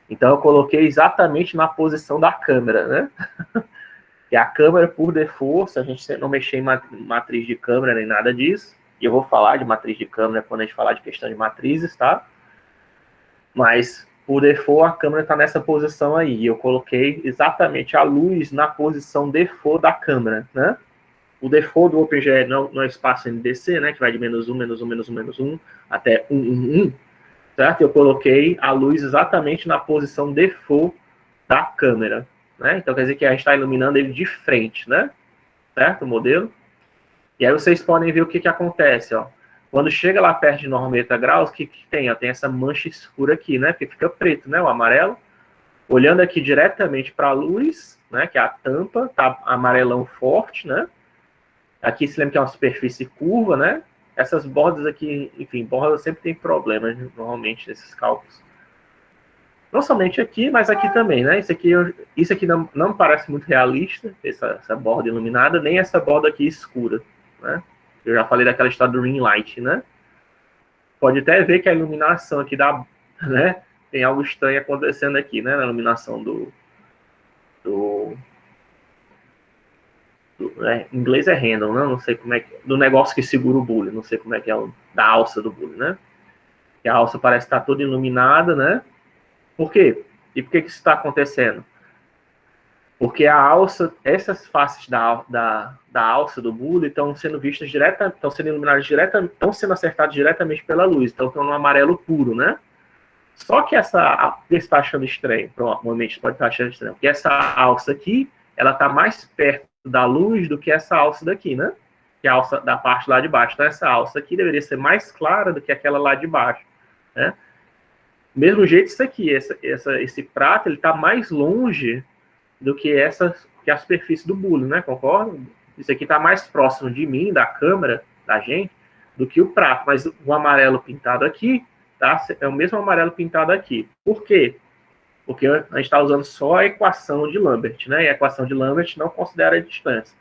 Então eu coloquei exatamente na posição da câmera, né? E a câmera, por default, a gente não mexer em matriz de câmera nem nada disso, e eu vou falar de matriz de câmera quando a gente falar de questão de matrizes, tá? Mas, por default, a câmera está nessa posição aí. Eu coloquei exatamente a luz na posição default da câmera, né? O default do OpenGL não é espaço NDC, né? Que vai de -1, -1, -1, -1, até 1, 1, 1, certo? Eu coloquei a luz exatamente na posição default da câmera, né? Então, quer dizer que a gente está iluminando ele de frente, né? Certo? O modelo. E aí vocês podem ver o que acontece, ó. Quando chega lá perto de 90 graus, o que tem? Ó, tem essa mancha escura aqui, né? Porque fica preto, né? O amarelo. Olhando aqui diretamente para a luz, né? Que é a tampa, tá amarelão forte, né? Aqui se lembra que é uma superfície curva, né? Essas bordas aqui, enfim, bordas sempre tem problemas, normalmente, nesses cálculos. Não somente aqui, mas aqui também, né? Isso aqui não parece muito realista, essa borda iluminada, nem essa borda aqui escura, né? Eu já falei daquela história do ring light, né? Pode até ver que a iluminação aqui né? Tem algo estranho acontecendo aqui, né? Na iluminação em inglês é handle, né? Não sei como é que... Do negócio que segura o bule, não sei como é que é da alça do bule, né? Que a alça parece estar toda iluminada, né? Por quê? E por que isso está acontecendo? Porque a alça, essas faces da alça do bule estão sendo vistas estão sendo iluminadas estão sendo acertadas diretamente pela luz, então estão no amarelo puro, né? Só que você está achando estranho, provavelmente pode estar achando estranho, porque essa alça aqui, ela está mais perto da luz do que essa alça daqui, né? Que é a alça da parte lá de baixo. Então essa alça aqui deveria ser mais clara do que aquela lá de baixo, né? Mesmo jeito isso aqui, esse prato, ele está mais longe do que a superfície do bule, né? Concorda? Isso aqui está mais próximo de mim, da câmera, da gente, do que o prato. Mas o amarelo pintado aqui, tá? É o mesmo amarelo pintado aqui. Por quê? Porque a gente está usando só a equação de Lambert, né? E a equação de Lambert não considera a distância.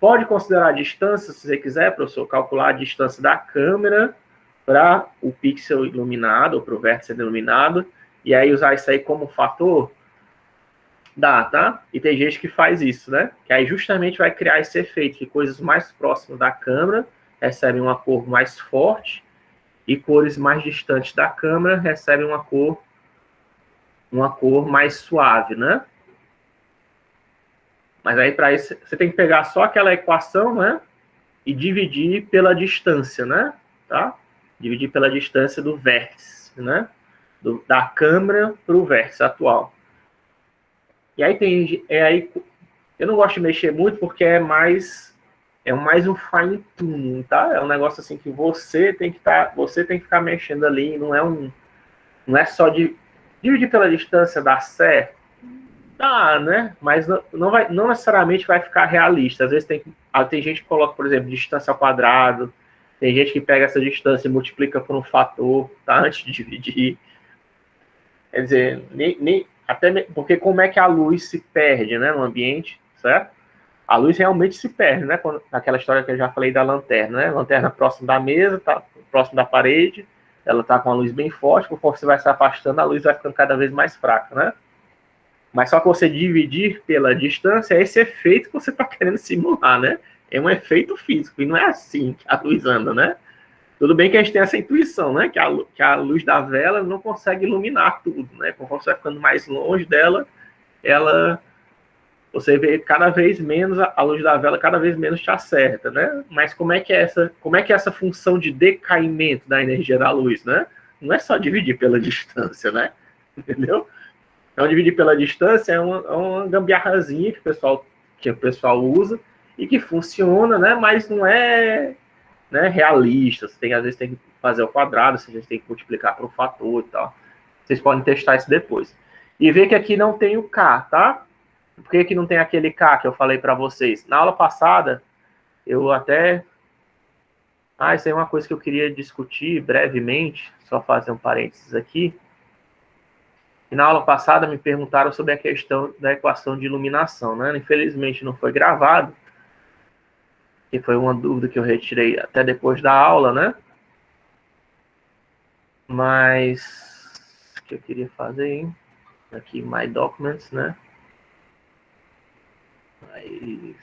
Pode considerar a distância, se você quiser, professor, calcular a distância da câmera para o pixel iluminado, ou para o vértice iluminado, e aí usar isso aí como fator. Dá, tá? E tem gente que faz isso, né? Que aí justamente vai criar esse efeito, que coisas mais próximas da câmera recebem uma cor mais forte e cores mais distantes da câmera recebem uma cor mais suave, né? Mas aí para isso você tem que pegar só aquela equação, né? E dividir pela distância, né? Tá? Dividir pela distância do vértice, né? Da câmera para o vértice atual. E aí eu não gosto de mexer muito porque é mais um fine tuning, tá? É um negócio assim que você tem que ficar mexendo ali, não é só de dividir pela distância dá certo. Dá, né? Mas não necessariamente vai ficar realista. Às vezes tem gente que coloca, por exemplo, distância ao quadrado, tem gente que pega essa distância e multiplica por um fator, tá? Antes de dividir. Quer dizer, porque como é que a luz se perde, né, no ambiente, certo? A luz realmente se perde, né? Naquela história que eu já falei da lanterna, né? Lanterna próximo da mesa, tá próximo da parede, ela tá com a luz bem forte, conforme você vai se afastando, a luz vai ficando cada vez mais fraca, né? Mas só que você dividir pela distância é esse efeito que você está querendo simular, né? É um efeito físico, e não é assim que a luz anda, né? Tudo bem que a gente tem essa intuição, né? Que a luz da vela não consegue iluminar tudo, né? Conforme você vai ficando mais longe dela, ela você vê cada vez menos, a luz da vela cada vez menos te acerta, né? Mas como é que é essa função de decaimento da energia da luz, né? Não é só dividir pela distância, né? Entendeu? Então, dividir pela distância é uma gambiarrazinha que o pessoal usa e que funciona, né? Mas não é, né, realista. Às vezes tem que fazer ao quadrado, às vezes tem que multiplicar por um fator e tal. Vocês podem testar isso depois. E ver que aqui não tem o K, tá? Por que não tem aquele K que eu falei para vocês? Na aula passada, eu até... isso aí é uma coisa que eu queria discutir brevemente, só fazer um parênteses aqui. E na aula passada me perguntaram sobre a questão da equação de iluminação, né? Infelizmente não foi gravado, que foi uma dúvida que eu retirei até depois da aula, né? Mas o que eu queria fazer, hein? Aqui, My Documents, né? Aí,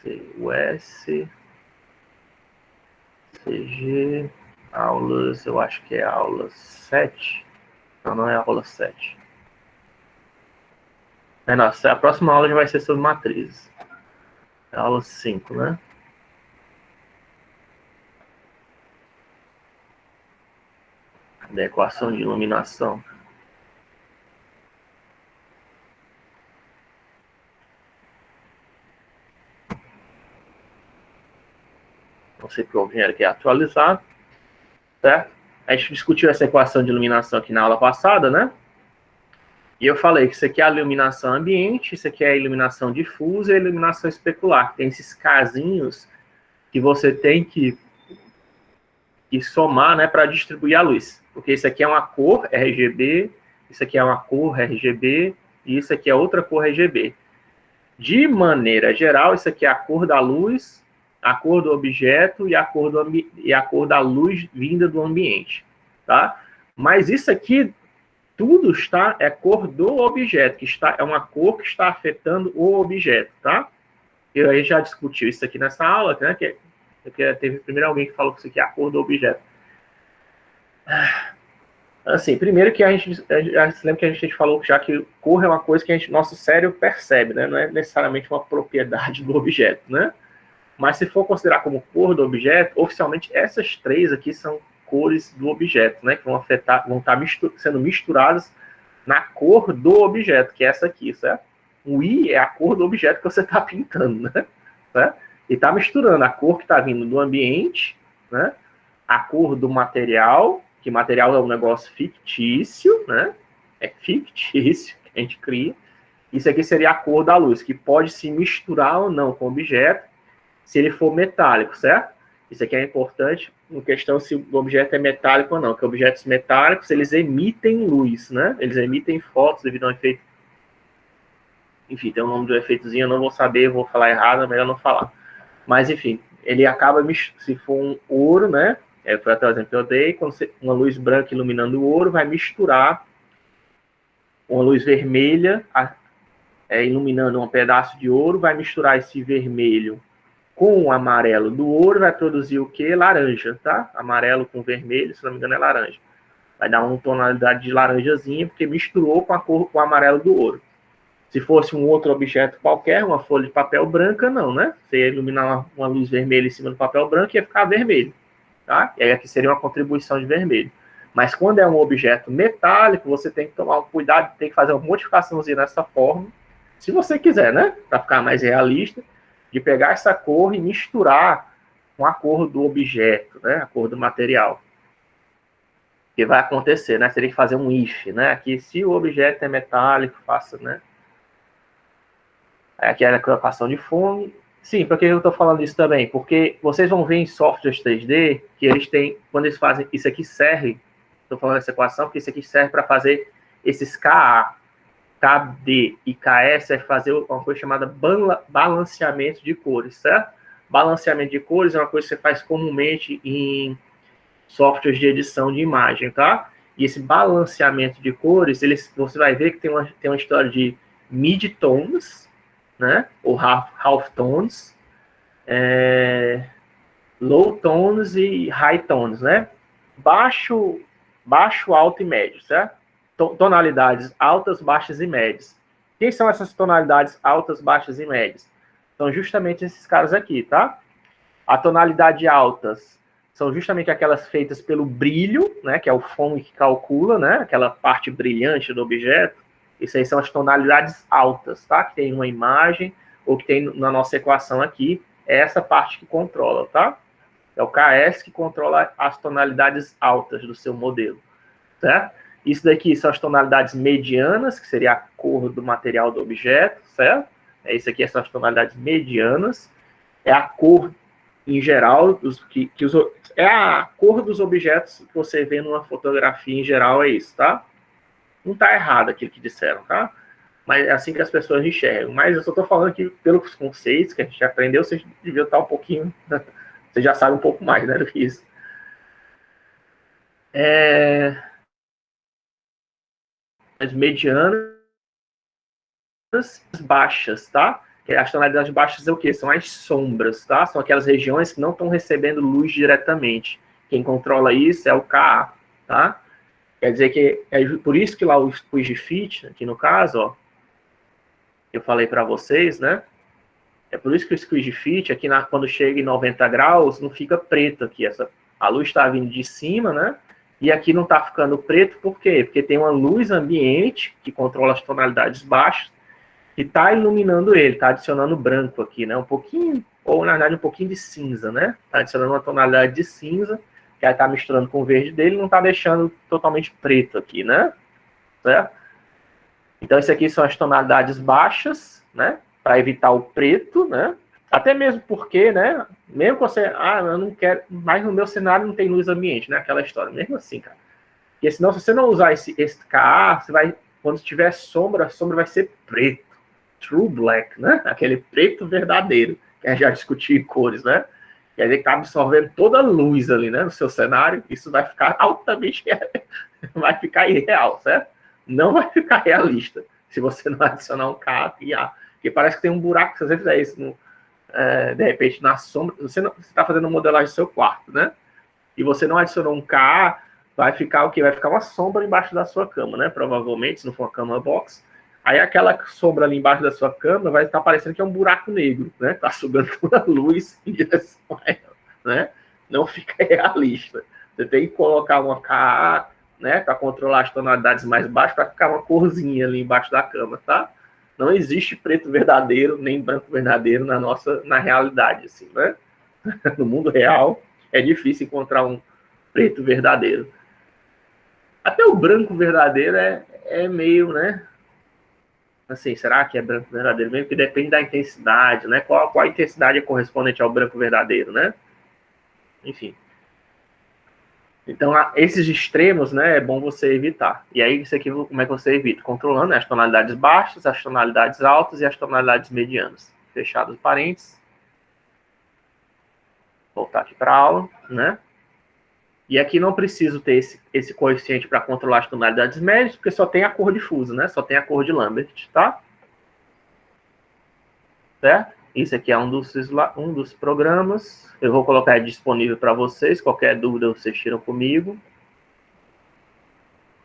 CUS, CG, aulas, eu acho que é aula 7. Não é a aula 7. Nossa, a próxima aula já vai ser sobre matrizes. É a aula 5, né? Da equação de iluminação. Não sei porque o engenheiro quer atualizar. Certo? A gente discutiu essa equação de iluminação aqui na aula passada, né? E eu falei que isso aqui é a iluminação ambiente, isso aqui é a iluminação difusa e a iluminação especular. Tem esses casinhos que você tem que somar, né, para distribuir a luz. Porque isso aqui é uma cor RGB, isso aqui é uma cor RGB e isso aqui é outra cor RGB. De maneira geral, isso aqui é a cor da luz, a cor do objeto e a cor da luz vinda do ambiente, tá? Mas isso aqui tudo é cor do objeto, é uma cor que está afetando o objeto, tá? Eu aí já discutiu isso aqui nessa aula, né? Que teve primeiro alguém que falou que isso aqui é a cor do objeto. Assim, primeiro que a gente já se lembra que a gente falou já que cor é uma coisa que nosso cérebro percebe, né? Não é necessariamente uma propriedade do objeto, né? Mas se for considerar como cor do objeto, oficialmente essas três aqui são cores do objeto, né? Que vão estar sendo misturadas na cor do objeto, que é essa aqui, certo? O I é a cor do objeto que você está pintando, né? Certo? E está misturando a cor que está vindo do ambiente, né? A cor do material, que material é um negócio fictício, né? É fictício que a gente cria. Isso aqui seria a cor da luz, que pode se misturar ou não com o objeto, se ele for metálico, certo? Isso aqui é importante no questão se o objeto é metálico ou não, porque objetos metálicos, eles emitem luz, né? Eles emitem fotos devido a um efeito... Enfim, tem um nome do efeitozinho, eu não vou saber, vou falar errado, é melhor não falar. Mas, enfim, ele acaba, se for um ouro, né? Foi até o exemplo que eu dei, quando uma luz branca iluminando o ouro, vai misturar uma luz vermelha, iluminando um pedaço de ouro, vai misturar esse vermelho com o amarelo do ouro, vai produzir o quê? Laranja, tá? Amarelo com vermelho, se não me engano é laranja. Vai dar uma tonalidade de laranjazinha, porque misturou com a cor, com o amarelo do ouro. Se fosse um outro objeto qualquer, uma folha de papel branca, não, né? Você ia iluminar uma luz vermelha em cima do papel branco, ia ficar vermelho, tá? E aí aqui seria uma contribuição de vermelho. Mas quando é um objeto metálico, você tem que tomar um cuidado, tem que fazer uma modificaçãozinha nessa forma, se você quiser, né? Para ficar mais realista, de pegar essa cor e misturar com a cor do objeto, né? A cor do material. O que vai acontecer, né? Você tem que fazer um if, né? Aqui, se o objeto é metálico, faça, né? Aqui é a equação de fundo. Sim, por que eu estou falando isso também? Porque vocês vão ver em softwares 3D que eles têm, quando eles fazem, isso aqui serve, estou falando dessa equação, porque isso aqui serve para fazer esses KA, KD e KS, é fazer uma coisa chamada balanceamento de cores, certo? Balanceamento de cores é uma coisa que você faz comumente em softwares de edição de imagem, tá? E esse balanceamento de cores, você vai ver que tem uma história de mid-tones, né? Ou half-tones, low-tones e high-tones, né? Baixo, alto e médio, certo? Tonalidades altas, baixas e médias. Quem são essas tonalidades altas, baixas e médias? São justamente esses caras aqui, tá? A tonalidade altas são justamente aquelas feitas pelo brilho, né, que é o Phong que calcula, né, aquela parte brilhante do objeto. Isso aí são as tonalidades altas, tá? Que tem uma imagem, ou que tem na nossa equação aqui, é essa parte que controla, tá? É o KS que controla as tonalidades altas do seu modelo, certo? Isso daqui são as tonalidades medianas, que seria a cor do material do objeto, certo? Isso aqui são as tonalidades medianas. É a cor em geral, é a cor dos objetos que você vê numa fotografia em geral, é isso, tá? Não tá errado aquilo que disseram, tá? Mas é assim que as pessoas enxergam. Mas eu só tô falando que, pelos conceitos que a gente aprendeu, vocês deviam estar um pouquinho... Você já sabe um pouco mais, né, do que isso. As medianas, baixas, tá? As tonalidades baixas é o quê? São as sombras, tá? São aquelas regiões que não estão recebendo luz diretamente. Quem controla isso é o Ka, tá? Quer dizer que é por isso que lá o Squeeze Fit, aqui no caso, ó, eu falei para vocês, né? É por isso que o Squeeze Fit, aqui quando chega em 90 graus, não fica preto aqui. A luz está vindo de cima, né? E aqui não está ficando preto, por quê? Porque tem uma luz ambiente que controla as tonalidades baixas e está iluminando ele, está adicionando branco aqui, né? Um pouquinho, ou na verdade um pouquinho de cinza, né? Está adicionando uma tonalidade de cinza, que aí está misturando com o verde dele, não está deixando totalmente preto aqui, né? Certo? Então, isso aqui são as tonalidades baixas, né? Para evitar o preto, né? Até mesmo porque, né? Mesmo que você, eu não quero, mas no meu cenário não tem luz ambiente, né? Aquela história, mesmo assim, cara. Porque senão, se você não usar esse KA, você vai, quando tiver sombra, a sombra vai ser preto. True black, né? Aquele preto verdadeiro, que a gente já discutiu em cores, né? Quer dizer que tá absorvendo toda a luz ali, né? No seu cenário, isso vai ficar altamente, vai ficar irreal, certo? Não vai ficar realista se você não adicionar um K e A. Porque parece que tem um buraco, se você fizer isso, de repente, na sombra, você está fazendo modelagem do seu quarto, né? E você não adicionou um K, vai ficar o quê? Vai ficar uma sombra embaixo da sua cama, né? Provavelmente, se não for uma cama box. Aí aquela sombra ali embaixo da sua cama vai estar parecendo que é um buraco negro, né? Tá sugando toda a luz em direção a ela, né? Não fica realista. Você tem que colocar uma KA, né? Para controlar as tonalidades mais baixas, para ficar uma corzinha ali embaixo da cama, tá? Não existe preto verdadeiro, nem branco verdadeiro na realidade, assim, né? No mundo real, é difícil encontrar um preto verdadeiro. Até o branco verdadeiro é meio, né? Assim, será que é branco verdadeiro mesmo? Porque depende da intensidade, né? Qual a intensidade é correspondente ao branco verdadeiro, né? Enfim. Então, esses extremos, né, é bom você evitar. E aí, isso aqui, como é que você evita? Controlando, né, as tonalidades baixas, as tonalidades altas e as tonalidades medianas. Fechados os parênteses. Voltar aqui para a aula, né? E aqui não preciso ter esse coeficiente para controlar as tonalidades médias, porque só tem a cor difusa, né? Só tem a cor de Lambert, tá? Certo? Isso aqui é um dos programas. Eu vou colocar disponível para vocês. Qualquer dúvida, vocês tiram comigo.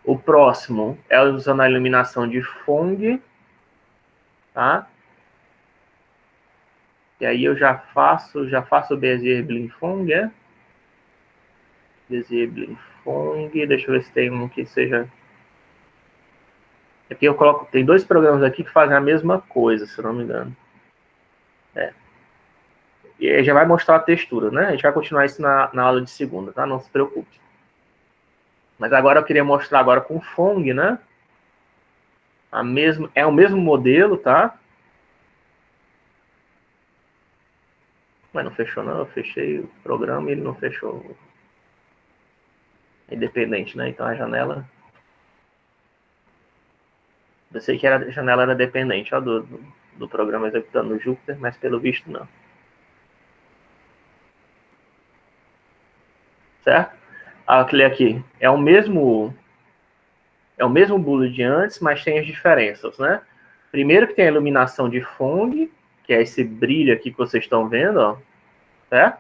O próximo é usando a iluminação de Phong. Tá? E aí eu já faço o Bezier Blinn Phong, é? Bezier Blinn Phong. Deixa eu ver se tem um que seja... Aqui eu coloco... Tem dois programas aqui que fazem a mesma coisa, se eu não me engano. E aí já vai mostrar a textura, né? A gente vai continuar isso na aula de segunda, tá? Não se preocupe. Mas agora eu queria mostrar agora com o Phong, né? É o mesmo modelo, tá? Mas não fechou, não. Eu fechei o programa e ele não fechou. É independente, né? Então a janela... Eu sei que a janela era dependente, ó, do programa executando no Jupyter, mas pelo visto não. Certo? Aqui é o mesmo bolo de antes, mas tem as diferenças, né? Primeiro que tem a iluminação de Phong, que é esse brilho aqui que vocês estão vendo, ó, certo?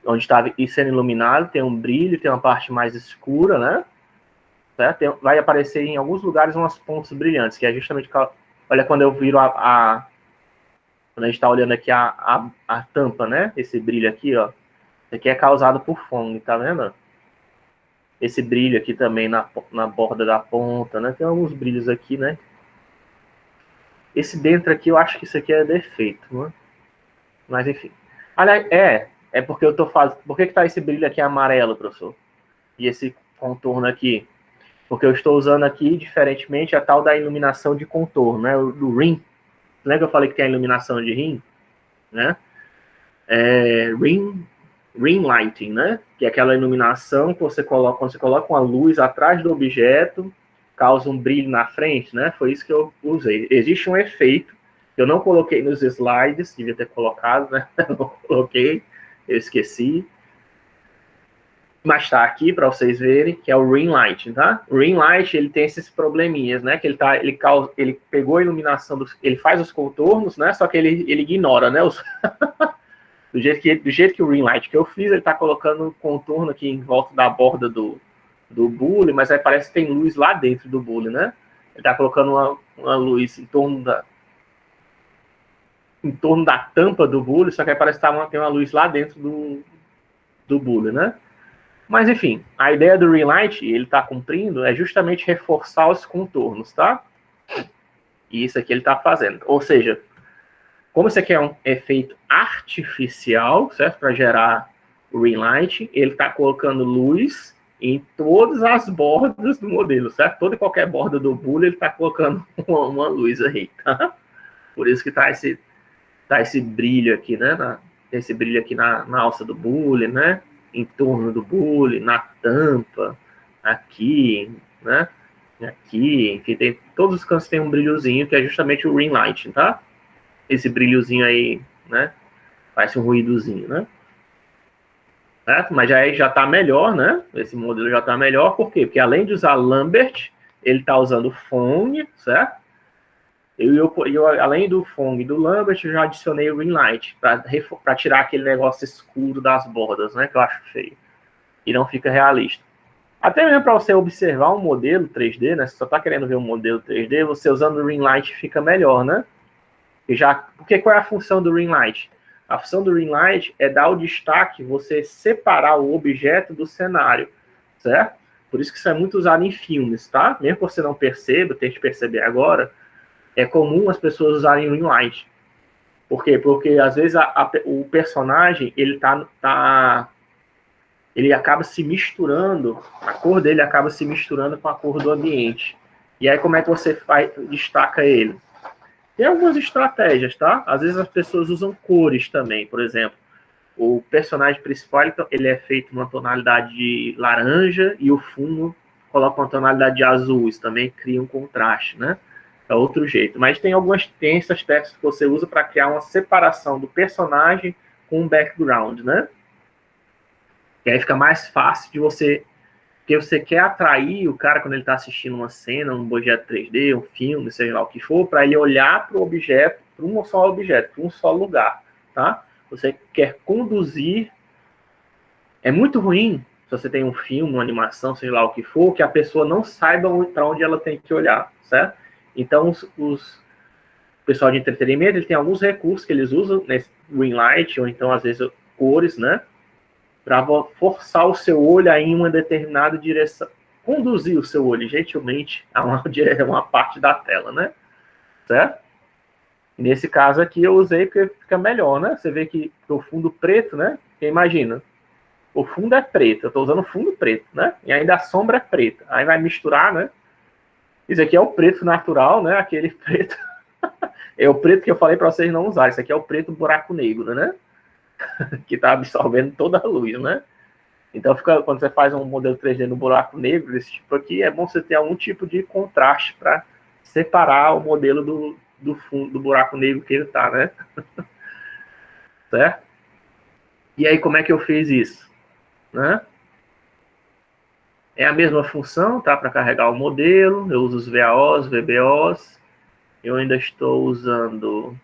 Onde está sendo iluminado, tem um brilho, tem uma parte mais escura, né? Certo? Vai aparecer em alguns lugares umas pontas brilhantes, que é justamente Olha quando eu viro quando a gente está olhando aqui a tampa, né? Esse brilho aqui, ó. Isso aqui é causado por foam, tá vendo? Esse brilho aqui também na borda da ponta, né? Tem alguns brilhos aqui, né? Esse dentro aqui, eu acho que isso aqui é defeito, né? Mas enfim. Aliás, é porque eu tô fazendo... Por que tá esse brilho aqui amarelo, professor? E esse contorno aqui? Porque eu estou usando aqui, diferentemente, a tal da iluminação de contorno, né? Do rim. Lembra que eu falei que tem a iluminação de rim? Né? Ring lighting, né? Que é aquela iluminação que você coloca, quando você coloca uma luz atrás do objeto, causa um brilho na frente, né? Foi isso que eu usei. Existe um efeito, que eu não coloquei nos slides, devia ter colocado, né? Não coloquei, eu esqueci. Mas tá aqui para vocês verem, que é o ring lighting, tá? O ring light, ele tem esses probleminhas, né? Que ele pegou a iluminação, ele faz os contornos, né? Só que ele ignora, né? Do jeito que o ring light que eu fiz, ele está colocando um contorno aqui em volta da borda do bule, mas aí parece que tem luz lá dentro do bule, né? Ele está colocando uma luz em torno da tampa do bule, só que aí parece que tem uma luz lá dentro do bule, né? Mas enfim, a ideia do ring light, ele está cumprindo, é justamente reforçar os contornos, tá? E isso aqui ele está fazendo. Ou seja, como isso aqui é um efeito artificial, certo? Para gerar o ring light, ele está colocando luz em todas as bordas do modelo, certo? Toda e qualquer borda do bule, ele está colocando uma luz aí, tá? Por isso que tá esse brilho aqui, né? Esse brilho aqui na alça do bule, né? Em torno do bule, na tampa, aqui, né? Aqui, enfim, todos os cantos tem um brilhozinho, que é justamente o ring light, tá? Esse brilhozinho aí, né? Faz um ruídozinho, né? Certo? Mas já tá melhor, né? Esse modelo já tá melhor, por quê? Porque além de usar Lambert, ele tá usando foam, certo? Além do foam e do Lambert, eu já adicionei o ring light para tirar aquele negócio escuro das bordas, né? Que eu acho feio. E não fica realista. Até mesmo para você observar um modelo 3D, né? Se você só tá querendo ver um modelo 3D, você usando o ring light fica melhor, né? Porque qual é a função do ring light? A função do ring light é dar o destaque, você separar o objeto do cenário, certo? Por isso que isso é muito usado em filmes, tá? Mesmo que você não perceba, tente perceber agora, é comum as pessoas usarem ring light. Por quê? Porque às vezes o personagem, ele acaba se misturando, a cor dele acaba se misturando com a cor do ambiente. E aí como é que você destaca ele? Tem algumas estratégias, tá? Às vezes as pessoas usam cores também, por exemplo. O personagem principal, ele é feito numa tonalidade de laranja e o fundo coloca uma tonalidade de azul. Isso também cria um contraste, né? É outro jeito. Mas tem essas técnicas que você usa para criar uma separação do personagem com o background, né? E aí fica mais fácil de você... Porque você quer atrair o cara quando ele está assistindo uma cena, um objeto 3D, um filme, seja lá o que for, para ele olhar para o objeto, para um só objeto, para um só lugar, tá? Você quer conduzir... É muito ruim se você tem um filme, uma animação, seja lá o que for, que a pessoa não saiba para onde ela tem que olhar, certo? Então, o pessoal de entretenimento, ele tem alguns recursos que eles usam nesse ring light, ou então, às vezes, cores, né? Para forçar o seu olho a ir em uma determinada direção. Conduzir o seu olho, gentilmente, a uma parte da tela, né? Certo? E nesse caso aqui, eu usei porque fica melhor, né? Você vê que o fundo preto, né? Porque imagina, o fundo é preto, eu estou usando fundo preto, né? E ainda a sombra é preta. Aí vai misturar, né? Isso aqui é o preto natural, né? Aquele preto. É o preto que eu falei para vocês não usarem. Isso aqui é o preto buraco negro, né? Que está absorvendo toda a luz, né? Então, quando você faz um modelo 3D no buraco negro, desse tipo aqui, é bom você ter algum tipo de contraste para separar o modelo do fundo, do buraco negro que ele está, né? Certo? E aí, como é que eu fiz isso? Né? É a mesma função, tá? Para carregar o modelo, eu uso os VAOs, VBOs, eu ainda estou usando...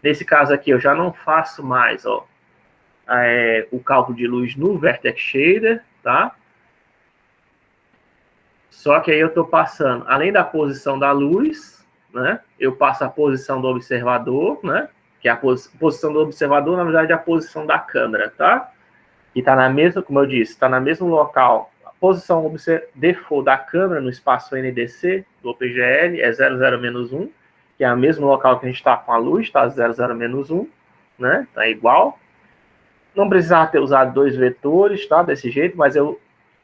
Nesse caso aqui, eu já não faço mais, ó, o cálculo de luz no Vertex Shader, tá? Só que aí eu estou passando, além da posição da luz, né? Eu passo a posição do observador, né? Que é a posição do observador, na verdade, é a posição da câmera, tá? E está na mesma, como eu disse, está no mesmo local. A posição default da câmera no espaço NDC do OpenGL é 00-1, que é o mesmo local que a gente está com a luz, tá? 00-1, né? Tá igual. Não precisava ter usado 2 vetores, tá? Desse jeito, mas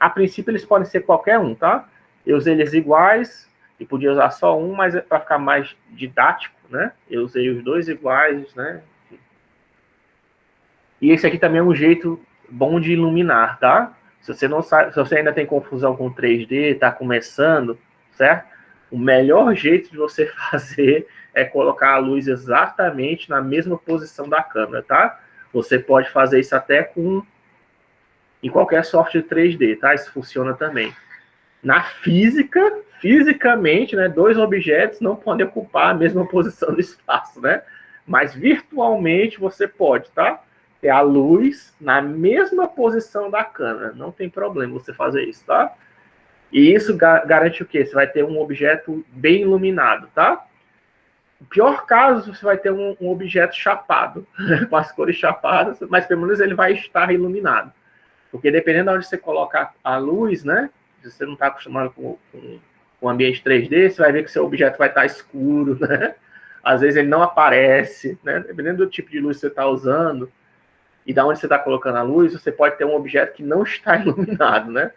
a princípio eles podem ser qualquer um, tá? Eu usei eles iguais e podia usar só um, mas para ficar mais didático, né? Eu usei os 2 iguais, né? E esse aqui também é um jeito bom de iluminar, tá? Se você não sabe, se você ainda tem confusão com 3D, está começando, certo? O melhor jeito de você fazer é colocar a luz exatamente na mesma posição da câmera, tá? Você pode fazer isso até em qualquer software 3D, tá? Isso funciona também. Na física, fisicamente, né, 2 objetos não podem ocupar a mesma posição no espaço, né? Mas virtualmente você pode, tá? Ter a luz na mesma posição da câmera. Não tem problema você fazer isso, tá? E isso garante o quê? Você vai ter um objeto bem iluminado, tá? O pior caso, você vai ter um objeto chapado, com as cores chapadas, mas pelo menos ele vai estar iluminado. Porque dependendo de onde você colocar a luz, né? Se você não está acostumado com o ambiente 3D, você vai ver que seu objeto vai estar escuro, né? Às vezes ele não aparece, né? Dependendo do tipo de luz que você está usando e da onde você está colocando a luz, você pode ter um objeto que não está iluminado, né?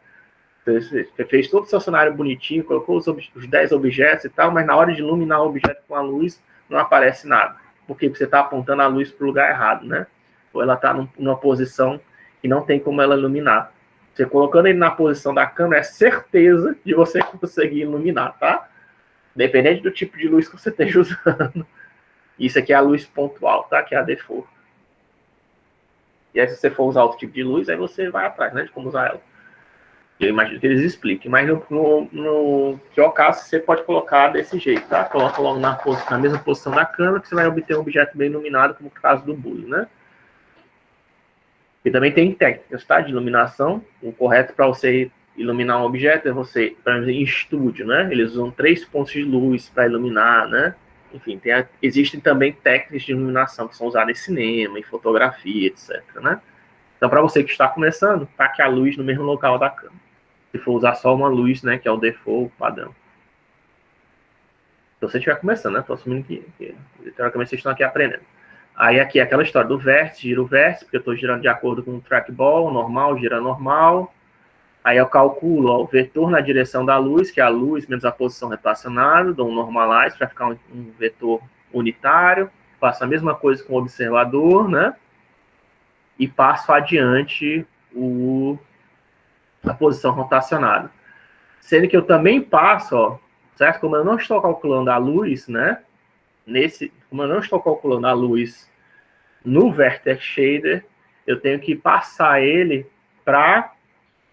Você fez todo o seu cenário bonitinho, colocou os 10 objetos e tal, mas na hora de iluminar o objeto com a luz, não aparece nada. Porque você está apontando a luz para o lugar errado, né? Ou ela está numa posição que não tem como ela iluminar. Você colocando ele na posição da câmera, é certeza de você conseguir iluminar, tá? Dependente do tipo de luz que você esteja usando. Isso aqui é a luz pontual, tá? Que é a default. E aí, se você for usar outro tipo de luz, aí você vai atrás, né? De como usar ela. Eu imagino que eles expliquem. Mas no pior caso, você pode colocar desse jeito, tá? Coloca logo na mesma posição da câmera, que você vai obter um objeto bem iluminado, como o caso do búzio, né? E também tem técnicas, tá? De iluminação. O correto para você iluminar um objeto é você, por exemplo, em estúdio, né? Eles usam 3 pontos de luz para iluminar, né? Enfim, existem também técnicas de iluminação que são usadas em cinema, em fotografia, etc, né? Então, para você que está começando, taque a luz no mesmo local da câmera. Se for usar só uma luz, né, que é o default padrão. Se você estiver começando, né? Estou assumindo que teoricamente vocês estão aqui aprendendo. Aí aqui é aquela história do vértice, giro o vértice, porque eu estou girando de acordo com o trackball, normal, gira normal. Aí eu calculo ó, o vetor na direção da luz, que é a luz menos a posição rotacionada, dou um normalize para ficar um vetor unitário. Faço a mesma coisa com o observador, né? E passo adiante a posição rotacionada. Sendo que eu também passo, ó, certo? Como eu não estou calculando a luz, né? Como eu não estou calculando a luz no Vertex Shader, eu tenho que passar ele para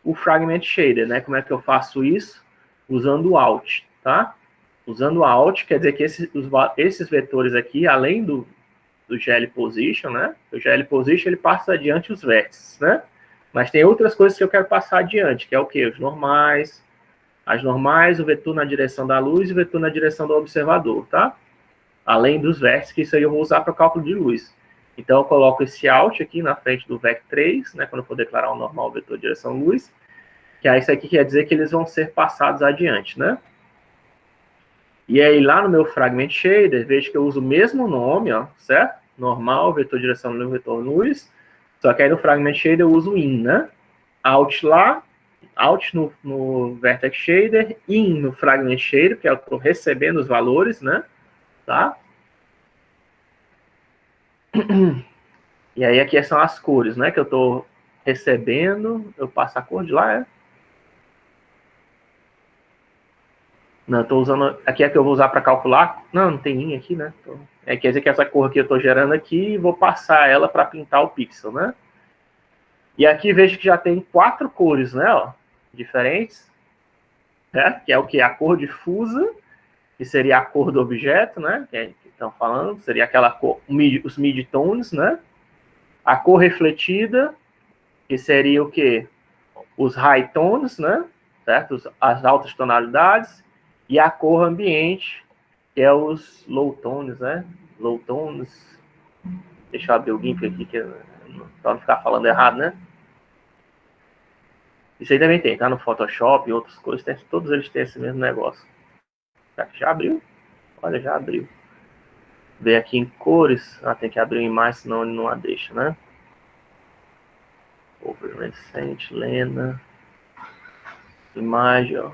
o Fragment Shader, né? Como é que eu faço isso? Usando o Alt, tá? Usando o Alt, quer dizer que esses vetores aqui, além do GL Position, né? O GL Position, ele passa adiante os vértices, né? Mas tem outras coisas que eu quero passar adiante, que é o quê? Os normais, as normais, o vetor na direção da luz e o vetor na direção do observador, tá? Além dos vértices, que isso aí eu vou usar para cálculo de luz. Então, eu coloco esse Alt aqui na frente do Vec3, né? Quando eu for declarar o normal vetor direção luz, que aí isso aqui quer dizer que eles vão ser passados adiante, né? E aí, lá no meu Fragment Shader, vejo que eu uso o mesmo nome, ó, certo? Normal, vetor direção luz, vetor luz. Só que aí no Fragment Shader eu uso in, né? Alt lá, Alt no Vertex Shader, in no Fragment Shader, que é eu estou recebendo os valores, né? Tá? E aí aqui são as cores, né? Que eu estou recebendo. Eu passo a cor de lá, é? Não, eu estou usando... Aqui é que eu vou usar para calcular. Não, não tem in aqui, né? Então, quer dizer que essa cor aqui eu estou gerando aqui e vou passar ela para pintar o pixel, né? E aqui vejo que já tem 4 cores, né? Ó, diferentes. Né? Que é o que? A cor difusa, que seria a cor do objeto, né? Que estão falando. Seria aquela cor, os mid-tones, né? A cor refletida, que seria o quê? Os high tones, né? Certo? As altas tonalidades. E a cor ambiente, que é os low tones, né? Low tones. Deixa eu abrir o GIMP aqui, para não ficar falando errado, né? Isso aí também tem, tá? No Photoshop e outras coisas, todos eles têm esse mesmo negócio. Já abriu? Olha, já abriu. Vem aqui em cores. Tem que abrir uma imagem, senão ele não a deixa, né? Overrecent, Lena. Imagem, ó.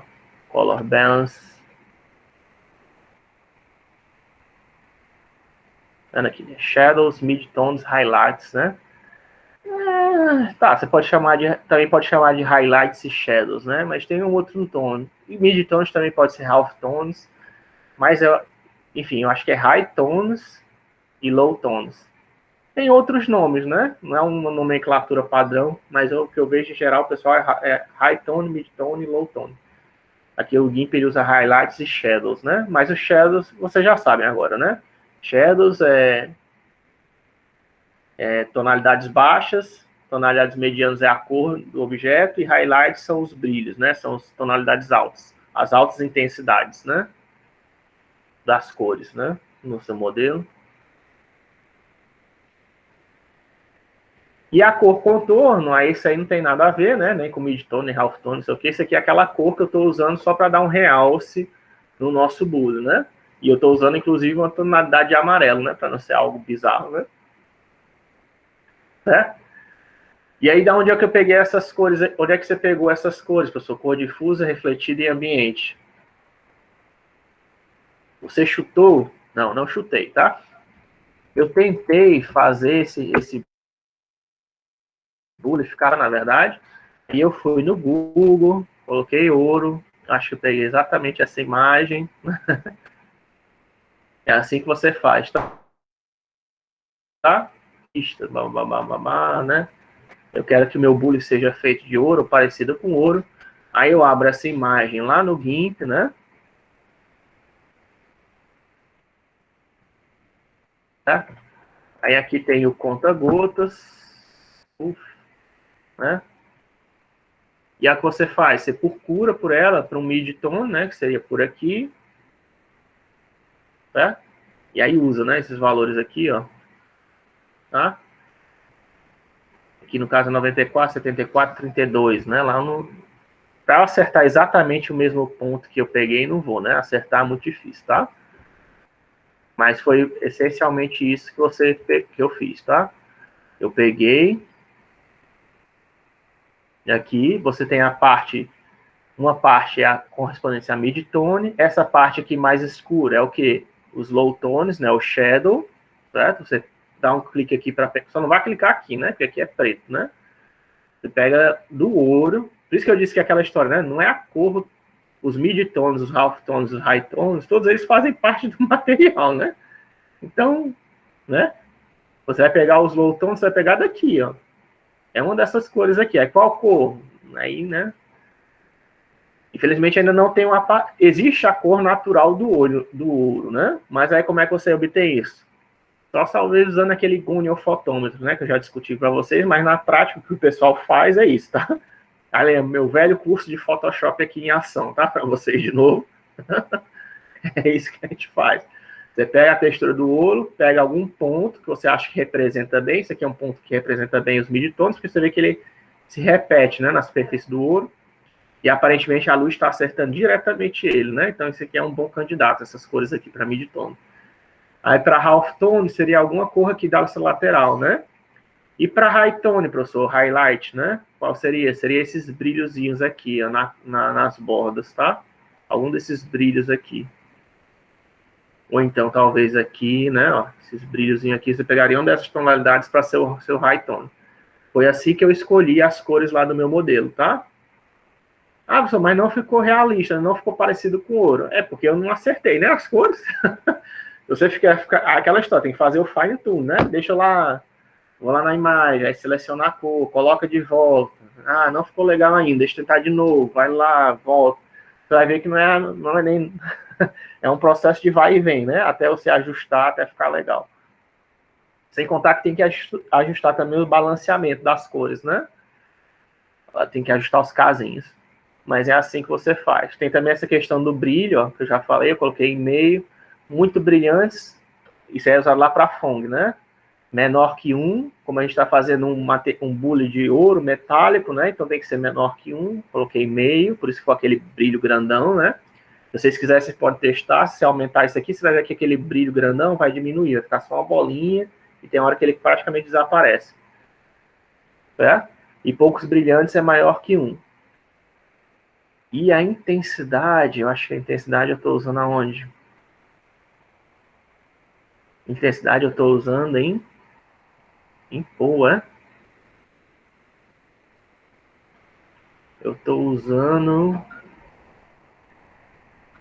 Color Balance. Vendo aqui, Shadows, Midtones, Highlights, né? Tá, você pode chamar também pode chamar de Highlights e Shadows, né? Mas tem um outro tom. E Midtones também pode ser Half Tones. Mas, enfim, eu acho que é High Tones e Low Tones. Tem outros nomes, né? Não é uma nomenclatura padrão, mas o que eu vejo em geral, o pessoal é High Tone, Mid Tone e Low Tone. Aqui o GIMP usa Highlights e Shadows, né? Mas os Shadows, vocês já sabem agora, né? Shadows é tonalidades baixas, tonalidades medianas é a cor do objeto, e Highlights são os brilhos, né? São as tonalidades altas, as altas intensidades, né? Das cores, né? No seu modelo. E a cor contorno, aí isso aí não tem nada a ver, né? Nem com midtone, nem halftone, não sei o que. Isso aqui é aquela cor que eu estou usando só para dar um realce no nosso búlio, né? E eu estou usando, inclusive, uma tonalidade de amarelo, né? Para não ser algo bizarro, né? E aí, da onde é que eu peguei essas cores? Onde é que você pegou essas cores, professor? Cor difusa, refletida e ambiente. Você chutou? Não, não chutei, tá? Eu tentei fazer esse búlificar, na verdade, e eu fui no Google, coloquei ouro, acho que eu peguei exatamente essa imagem. É assim que você faz, tá? Né? Eu quero que o meu bully seja feito de ouro, parecido com ouro. Aí eu abro essa imagem lá no GIMP, né? Tá? Aí aqui tem o conta-gotas, né? E a que você faz? Você procura por ela, para um mid-tone, né? Que seria por aqui. Tá? E aí usa, né? Esses valores aqui, ó. Tá? Aqui no caso 94, 74, 32, né? Lá no... Para acertar exatamente o mesmo ponto que eu peguei, não vou, né? Acertar é muito difícil, tá? Mas foi essencialmente isso que eu fiz, tá? Eu peguei. E aqui você tem a parte... Uma parte é a correspondência a mid-tone. Essa parte aqui mais escura é o quê? Os low tones, né? O shadow, certo? Você dá um clique aqui para... Só não vai clicar aqui, né? Porque aqui é preto, né? Você pega do ouro. Por isso que eu disse que aquela história, né? Não é a cor... Os mid-tones, os half-tones, os high-tones, todos eles fazem parte do material, né? Então, né? Você vai pegar os low-tones, você vai pegar daqui, ó. É uma dessas cores aqui. É qual cor? Aí, né? Infelizmente ainda não tem uma... Existe a cor natural do ouro, né? Mas aí como é que você obtém isso? Só talvez usando aquele goniofotómetro, né? Que eu já discuti para vocês, mas na prática o que o pessoal faz é isso, tá? Aí, meu velho curso de Photoshop aqui em ação, tá? Para vocês de novo. É isso que a gente faz. Você pega a textura do ouro, pega algum ponto que você acha que representa bem. Esse aqui é um ponto que representa bem os midtones, porque você vê que ele se repete, né, na superfície do ouro. E aparentemente a luz está acertando diretamente ele, né? Então esse aqui é um bom candidato, essas cores aqui para midtone. Aí para halftone seria alguma cor aqui da lateral, né? E para high tone, professor, highlight, né? Qual seria? Seria esses brilhozinhos aqui, ó, nas bordas, tá? Algum desses brilhos aqui. Ou então, talvez aqui, né? Ó, esses brilhozinhos aqui, você pegaria uma dessas tonalidades para ser o seu high tone. Foi assim que eu escolhi as cores lá do meu modelo, tá? Ah, professor, mas não ficou realista, não ficou parecido com ouro. É porque eu não acertei, né? As cores. Você fica aquela história, tem que fazer o fine tune, né? Deixa lá. Vou lá na imagem, aí seleciona a cor, coloca de volta. Ah, não ficou legal ainda, deixa eu tentar de novo. Vai lá, volta. Você vai ver que não é nem... É um processo de vai e vem, né? Até você ajustar, até ficar legal. Sem contar que tem que ajustar também o balanceamento das cores, né? Tem que ajustar os casinhos. Mas é assim que você faz. Tem também essa questão do brilho, ó, que eu já falei, eu coloquei em meio. muito brilhantes, isso é usado lá para FONG, né? Menor que 1, como a gente está fazendo um bule de ouro metálico, né? Então tem que ser menor que 1, coloquei meio, por isso que foi aquele brilho grandão, né? Se vocês quiserem, vocês podem testar, se aumentar isso aqui, você vai ver que aquele brilho grandão vai diminuir, vai ficar só uma bolinha, e tem hora que ele praticamente desaparece. Certo? E poucos brilhantes é maior que 1. E a intensidade, eu acho que a intensidade eu estou usando aonde? Intensidade eu estou usando em POA. Eu estou usando...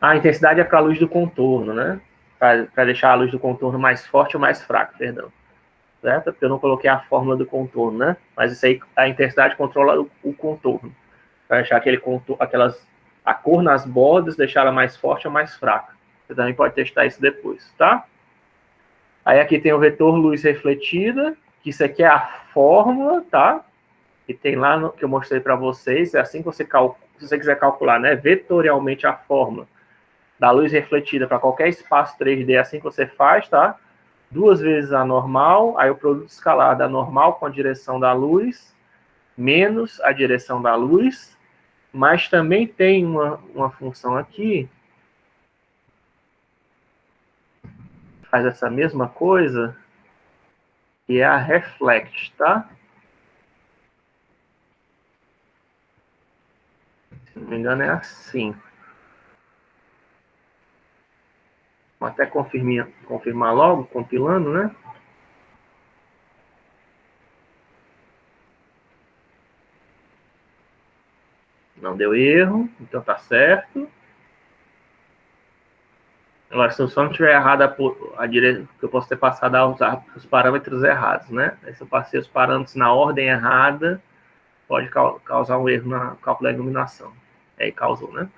A intensidade é para a luz do contorno, né? Para deixar a luz do contorno mais forte ou mais fraca, perdão. Certo? Porque eu não coloquei a fórmula do contorno, né? Mas isso aí, a intensidade controla o contorno. Para deixar aquele contorno, a cor nas bordas, deixar ela mais forte ou mais fraca. Você também pode testar isso depois, tá? Aí aqui tem o vetor luz refletida, que isso aqui é a fórmula, tá? Que tem lá no, que eu mostrei para vocês. É assim que você calcula, se você quiser calcular, né, vetorialmente a fórmula da luz refletida para qualquer espaço 3D, é assim que você faz, tá? 2 vezes a normal, aí o produto escalar da normal com a direção da luz, menos a direção da luz, mas também tem uma função aqui, faz essa mesma coisa, que é a reflect, tá? Se não me engano é assim. Vou até confirmar logo, compilando, né? Não deu erro, então tá certo. Agora, se eu só não tiver errado a direção, eu posso ter passado a usar os parâmetros errados, né? Aí, se eu passei os parâmetros na ordem errada, pode causar um erro no cálculo da iluminação. Aí causou, né?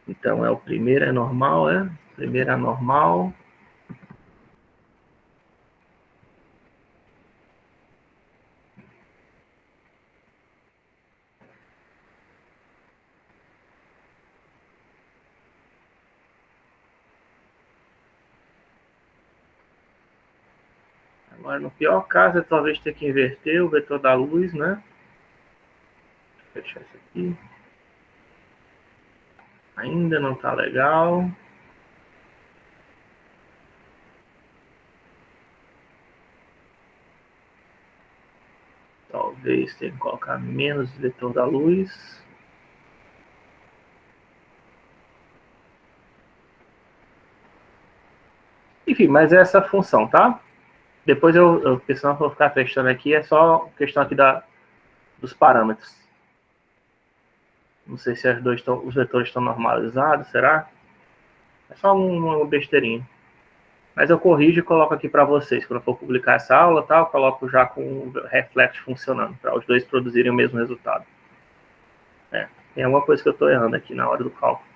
Então, o primeiro é normal, é? Primeiro é normal. Agora, no pior caso, é talvez ter que inverter o vetor da luz, né? Deixa eu fechar isso aqui. Ainda não tá legal. Talvez tenha que colocar menos vetor da luz. Enfim, mas é essa função, tá? Depois eu senão vou ficar testando aqui, é só questão aqui dos parâmetros. Não sei se os vetores estão normalizados, será? É só uma besteirinha. Mas eu corrijo e coloco aqui para vocês. Quando eu for publicar essa aula, tá, eu coloco já com o reflect funcionando, para os dois produzirem o mesmo resultado. Tem alguma coisa que eu estou errando aqui na hora do cálculo.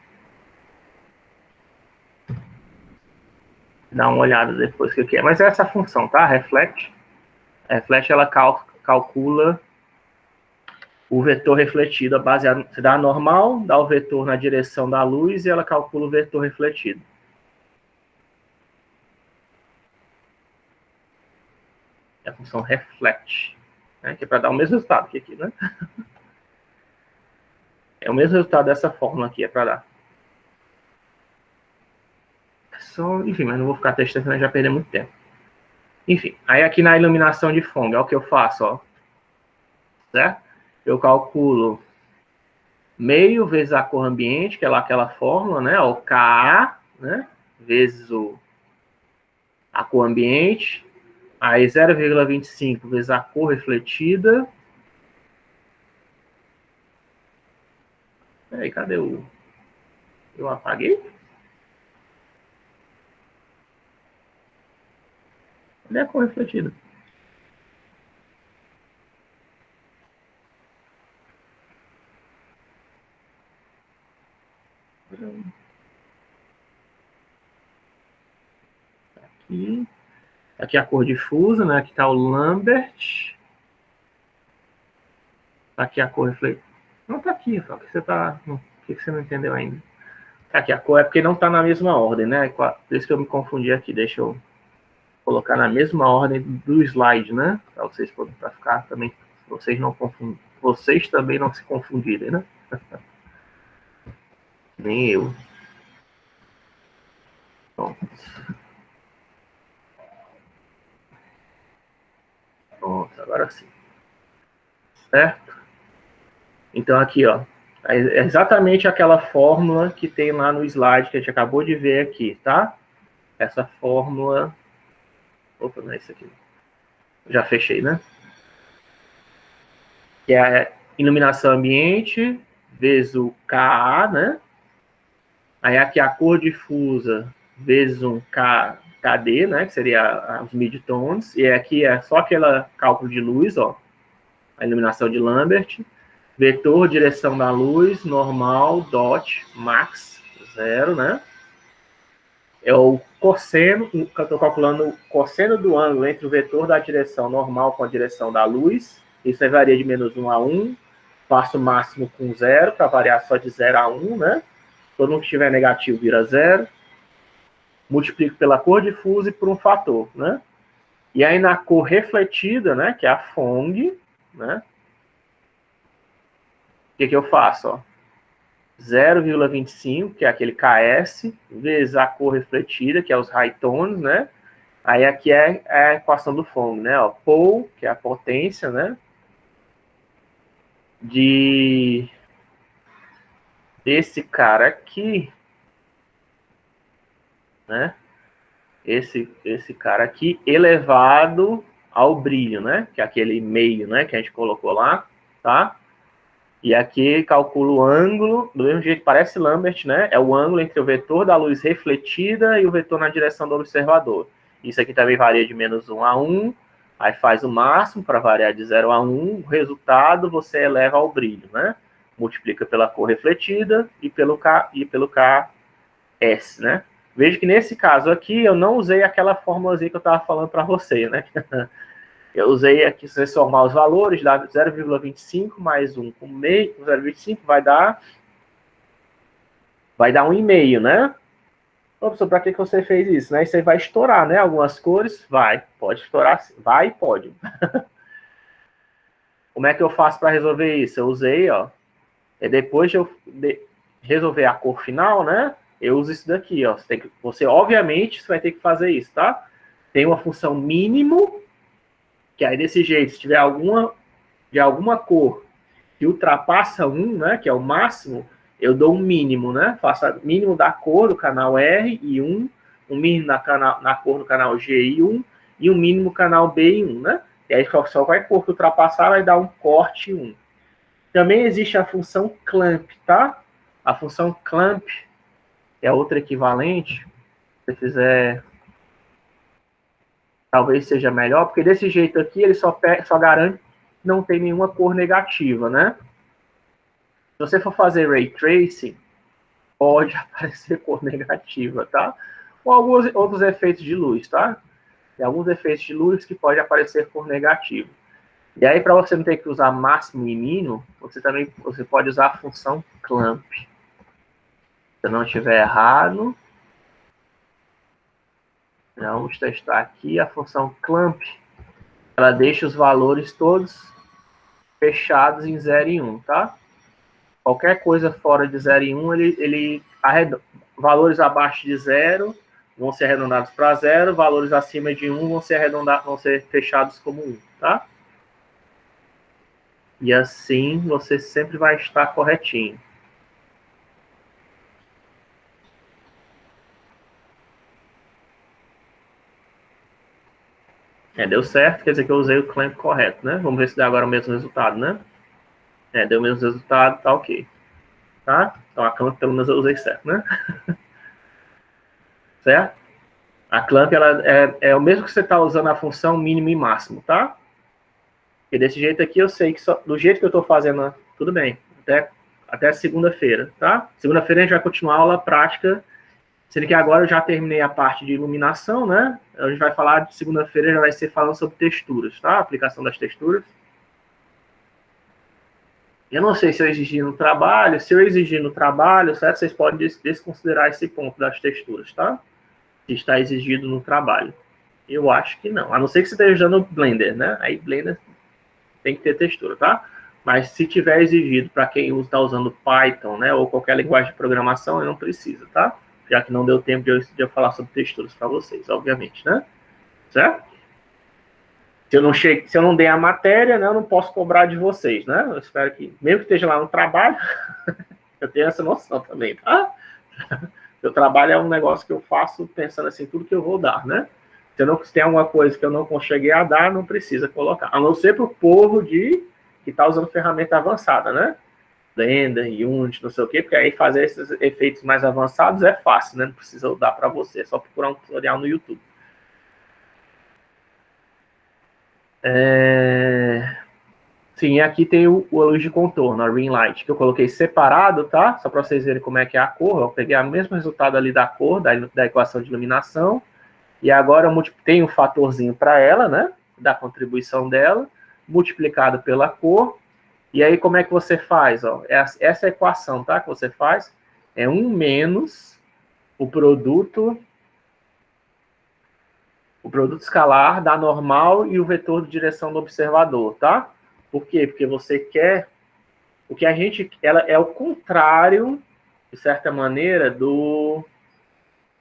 Dá uma olhada depois o que é. Mas é essa função, tá? Reflect. A reflect, ela calcula o vetor refletido baseado. Você dá a normal, dá o vetor na direção da luz e ela calcula o vetor refletido. É a função reflect, né? Que é para dar o mesmo resultado que aqui, né? É o mesmo resultado dessa fórmula aqui, é para dar. Enfim, mas não vou ficar testando, senão já perder muito tempo. Enfim, aí aqui na iluminação de FONG, é o que eu faço, ó. Certo? Eu calculo meio vezes a cor ambiente, que é lá aquela fórmula, né? O Ka, né? Vezes a cor ambiente. Aí 0,25 vezes a cor refletida. Peraí, cadê o... Eu apaguei? Cadê a cor refletida? Aqui. Aqui a cor difusa, né? Aqui está o Lambert. Aqui a cor refletida. Não, tá aqui, só que você tá... que você não entendeu ainda? Aqui, a cor é porque não está na mesma ordem, né? Por isso que eu me confundi aqui. Deixa eu colocar na mesma ordem do slide, né? Para vocês para ficar também, vocês não confundem, vocês também não se confundirem, né? Nem eu. Pronto. Pronto, agora sim. Certo? Então aqui, ó, é exatamente aquela fórmula que tem lá no slide que a gente acabou de ver aqui, tá? Essa fórmula... Opa, não é isso aqui. Já fechei, né? Que é a iluminação ambiente vezes o Ka, né? Aí aqui a cor difusa vezes um KD, né? Que seria os midtones. E aqui é só aquele cálculo de luz, ó. A iluminação de Lambert. Vetor, direção da luz, normal, dot, max, 0, né? É o cosseno, eu estou calculando o cosseno do ângulo entre o vetor da direção normal com a direção da luz. Isso aí varia de menos 1 a 1. Faço o máximo com 0, para variar só de 0 a 1, né? Todo mundo que estiver negativo vira 0. Multiplico pela cor difusa e por um fator, né? E aí na cor refletida, né, que é a FONG, né? O que eu faço, ó? 0,25, que é aquele KS, vezes a cor refletida, que é os high tones, né? Aí aqui é a equação do FONG, né? Ó, Pou, que é a potência, né? Desse cara aqui, né? Esse cara aqui elevado ao brilho, né? Que é aquele meio, né? Que a gente colocou lá, tá? E aqui calculo o ângulo, do mesmo jeito que parece Lambert, né? É o ângulo entre o vetor da luz refletida e o vetor na direção do observador. Isso aqui também varia de menos 1 a 1, aí faz o máximo para variar de 0 a 1, o resultado você eleva ao brilho, né? Multiplica pela cor refletida e pelo KS, né? Veja que nesse caso aqui eu não usei aquela formulazinha que eu estava falando para você, né? Eu usei aqui, se você somar os valores, dá 0,25 mais 1 com meio, 0,25 vai dar 1,5, né? Ô, professor, para que você fez isso? Né? Isso aí vai estourar, né? Algumas cores, pode estourar, vai e pode. Como é que eu faço para resolver isso? Eu usei, ó, depois de eu resolver a cor final, né? Eu uso isso daqui, ó. Você obviamente, você vai ter que fazer isso, tá? Tem uma função mínimo, que aí desse jeito, se tiver de alguma cor que ultrapassa 1, né, que é o máximo, eu dou um mínimo, né? Faço o mínimo da cor do canal R e 1, um mínimo na cor do canal G e 1, e um mínimo canal B e 1, né? E aí só qualquer cor que ultrapassar vai dar um corte 1. Também existe a função clamp, tá? A função clamp é outra equivalente. Se você fizer, talvez seja melhor, porque desse jeito aqui ele só garante que não tem nenhuma cor negativa, né? Se você for fazer Ray Tracing, pode aparecer cor negativa, tá? Ou alguns outros efeitos de luz, tá? Tem alguns efeitos de luz que pode aparecer cor negativa. E aí, para você não ter que usar máximo e mínimo, você pode usar a função clamp. Se eu não estiver errado, vamos testar aqui a função clamp. Ela deixa os valores todos fechados em 0 e 1, tá? Qualquer coisa fora de 0 e 1, valores abaixo de 0 vão ser arredondados para 0, valores acima de 1 vão ser fechados como 1, tá? E assim você sempre vai estar corretinho. Deu certo, quer dizer que eu usei o clamp correto, né? Vamos ver se dá agora o mesmo resultado, né? Deu o mesmo resultado, tá ok. Tá? Então a clamp pelo menos eu usei certo, né? Certo? A clamp ela é o mesmo que você está usando a função mínimo e máximo, tá? E desse jeito aqui eu sei que do jeito que eu estou fazendo, tudo bem, até segunda-feira, tá? Segunda-feira a gente vai continuar a aula prática, sendo que agora eu já terminei a parte de iluminação, né? A gente vai falar de segunda-feira, já vai ser falando sobre texturas, tá? Aplicação das texturas. Eu não sei se eu exigir no trabalho. Se eu exigir no trabalho, certo? Vocês podem desconsiderar esse ponto das texturas, tá? Se está exigido no trabalho. Eu acho que não. A não ser que você esteja usando o Blender, né? Aí Blender tem que ter textura, tá? Mas se tiver exigido para quem está usando Python, né? Ou qualquer linguagem de programação, não precisa, tá? Já que não deu tempo de eu falar sobre texturas para vocês, obviamente, né? Certo? Se eu não dei a matéria, né, eu não posso cobrar de vocês, né? Eu espero que, mesmo que esteja lá no trabalho, eu tenha essa noção também, tá? Meu trabalho é um negócio que eu faço pensando assim, tudo que eu vou dar, né? Se tem alguma coisa que eu não cheguei a dar, não precisa colocar. A não ser para o povo que está usando ferramenta avançada, né? Blender, Unity, não sei o quê, porque aí fazer esses efeitos mais avançados é fácil, né? Não precisa dar para você, é só procurar um tutorial no YouTube. Sim, aqui tem a luz de contorno, a ring light, que eu coloquei separado, tá? Só para vocês verem como é que é a cor. Eu peguei o mesmo resultado ali da cor, da equação de iluminação, e agora eu multipliquei um fatorzinho para ela, né? Da contribuição dela, multiplicado pela cor. E aí, como é que você faz? Ó? Essa equação, tá? Que você faz é 1 menos o produto escalar da normal e o vetor de direção do observador, tá? Por quê? Porque você quer... O que a gente... Ela é o contrário, de certa maneira, do...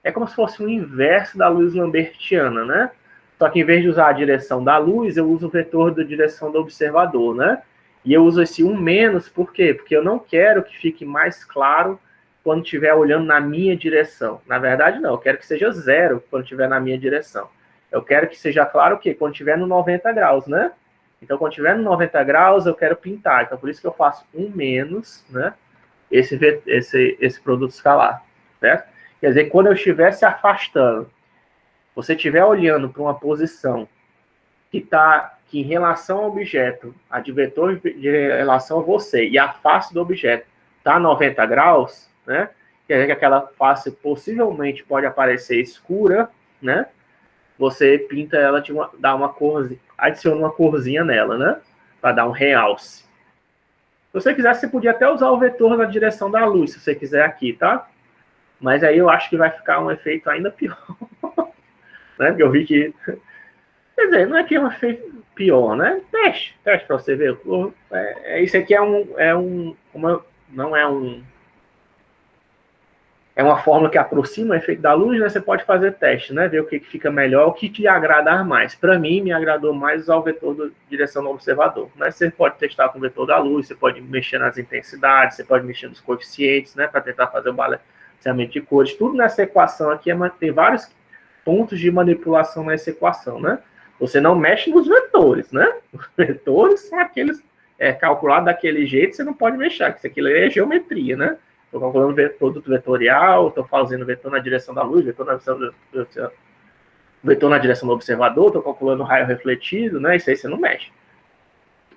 É como se fosse o inverso da luz lambertiana, né? Só que em vez de usar a direção da luz, eu uso o vetor da direção do observador, né? E eu uso esse 1 menos, por quê? Porque eu não quero que fique mais claro quando estiver olhando na minha direção. Na verdade, não. Eu quero que seja 0 quando estiver na minha direção. Eu quero que seja claro o quê? Quando estiver no 90 graus, né? Então, quando estiver no 90 graus, eu quero pintar. Então, por isso que eu faço 1 menos, né? Esse produto escalar, certo? Quer dizer, quando eu estiver se afastando, você estiver olhando para uma posição que em relação ao objeto, a de vetor de relação a você e a face do objeto está 90 graus, né? Quer dizer que aquela face possivelmente pode aparecer escura, né? Você pinta ela, dá uma corzinha, adiciona uma corzinha nela, né? Para dar um realce. Se você quiser, você podia até usar o vetor na direção da luz, se você quiser aqui, tá? Mas aí eu acho que vai ficar um efeito ainda pior. Né? Porque eu vi que... Quer dizer, não é que é um efeito pior, né? Teste para você ver. Isso aqui não é um... É uma fórmula que aproxima o efeito da luz, né? Você pode fazer teste, né? Ver o que fica melhor, o que te agradar mais. Para mim, me agradou mais usar o vetor de direção do observador. Né? Você pode testar com o vetor da luz, você pode mexer nas intensidades, você pode mexer nos coeficientes, né? Para tentar fazer o balanceamento de cores. Tudo nessa equação aqui tem vários pontos de manipulação nessa equação, né? Você não mexe nos vetores, né? Os vetores são aqueles calculados daquele jeito, você não pode mexer, porque isso aqui é geometria, né? Estou calculando produto vetorial, estou fazendo vetor na direção da luz, vetor na direção do observador, estou calculando raio refletido, né? Isso aí você não mexe.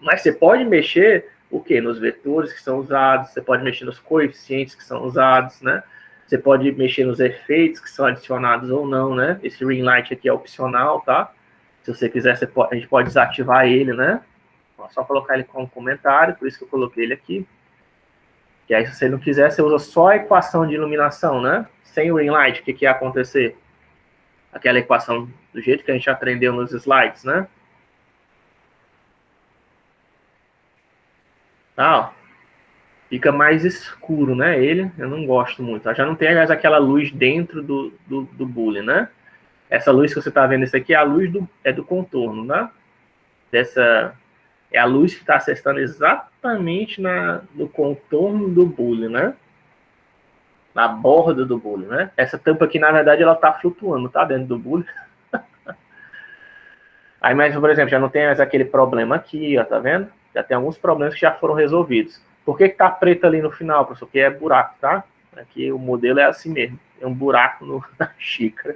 Mas você pode mexer o quê? Nos vetores que são usados, você pode mexer nos coeficientes que são usados, né? Você pode mexer nos efeitos que são adicionados ou não, né? Esse ring light aqui é opcional, tá? Se você quiser, a gente pode desativar ele, né? É só colocar ele como comentário, por isso que eu coloquei ele aqui. E aí, se você não quiser, você usa só a equação de iluminação, né? Sem o ring light, o que ia acontecer? Aquela equação do jeito que a gente aprendeu nos slides, né? Tá, ó. Fica mais escuro, né? Eu não gosto muito. Já não tem mais aquela luz dentro do boolean, né? Essa luz que você está vendo, isso aqui é a luz do contorno, né? É a luz que está acessando exatamente no contorno do boolean, né? Na borda do boolean, né? Essa tampa aqui, na verdade, ela está flutuando, tá? Dentro do boolean. Aí, mas, por exemplo, já não tem mais aquele problema aqui, ó, tá vendo? Já tem alguns problemas que já foram resolvidos. Por que tá preto ali no final, professor? Porque é buraco, tá? Aqui o modelo é assim mesmo. É um buraco na xícara.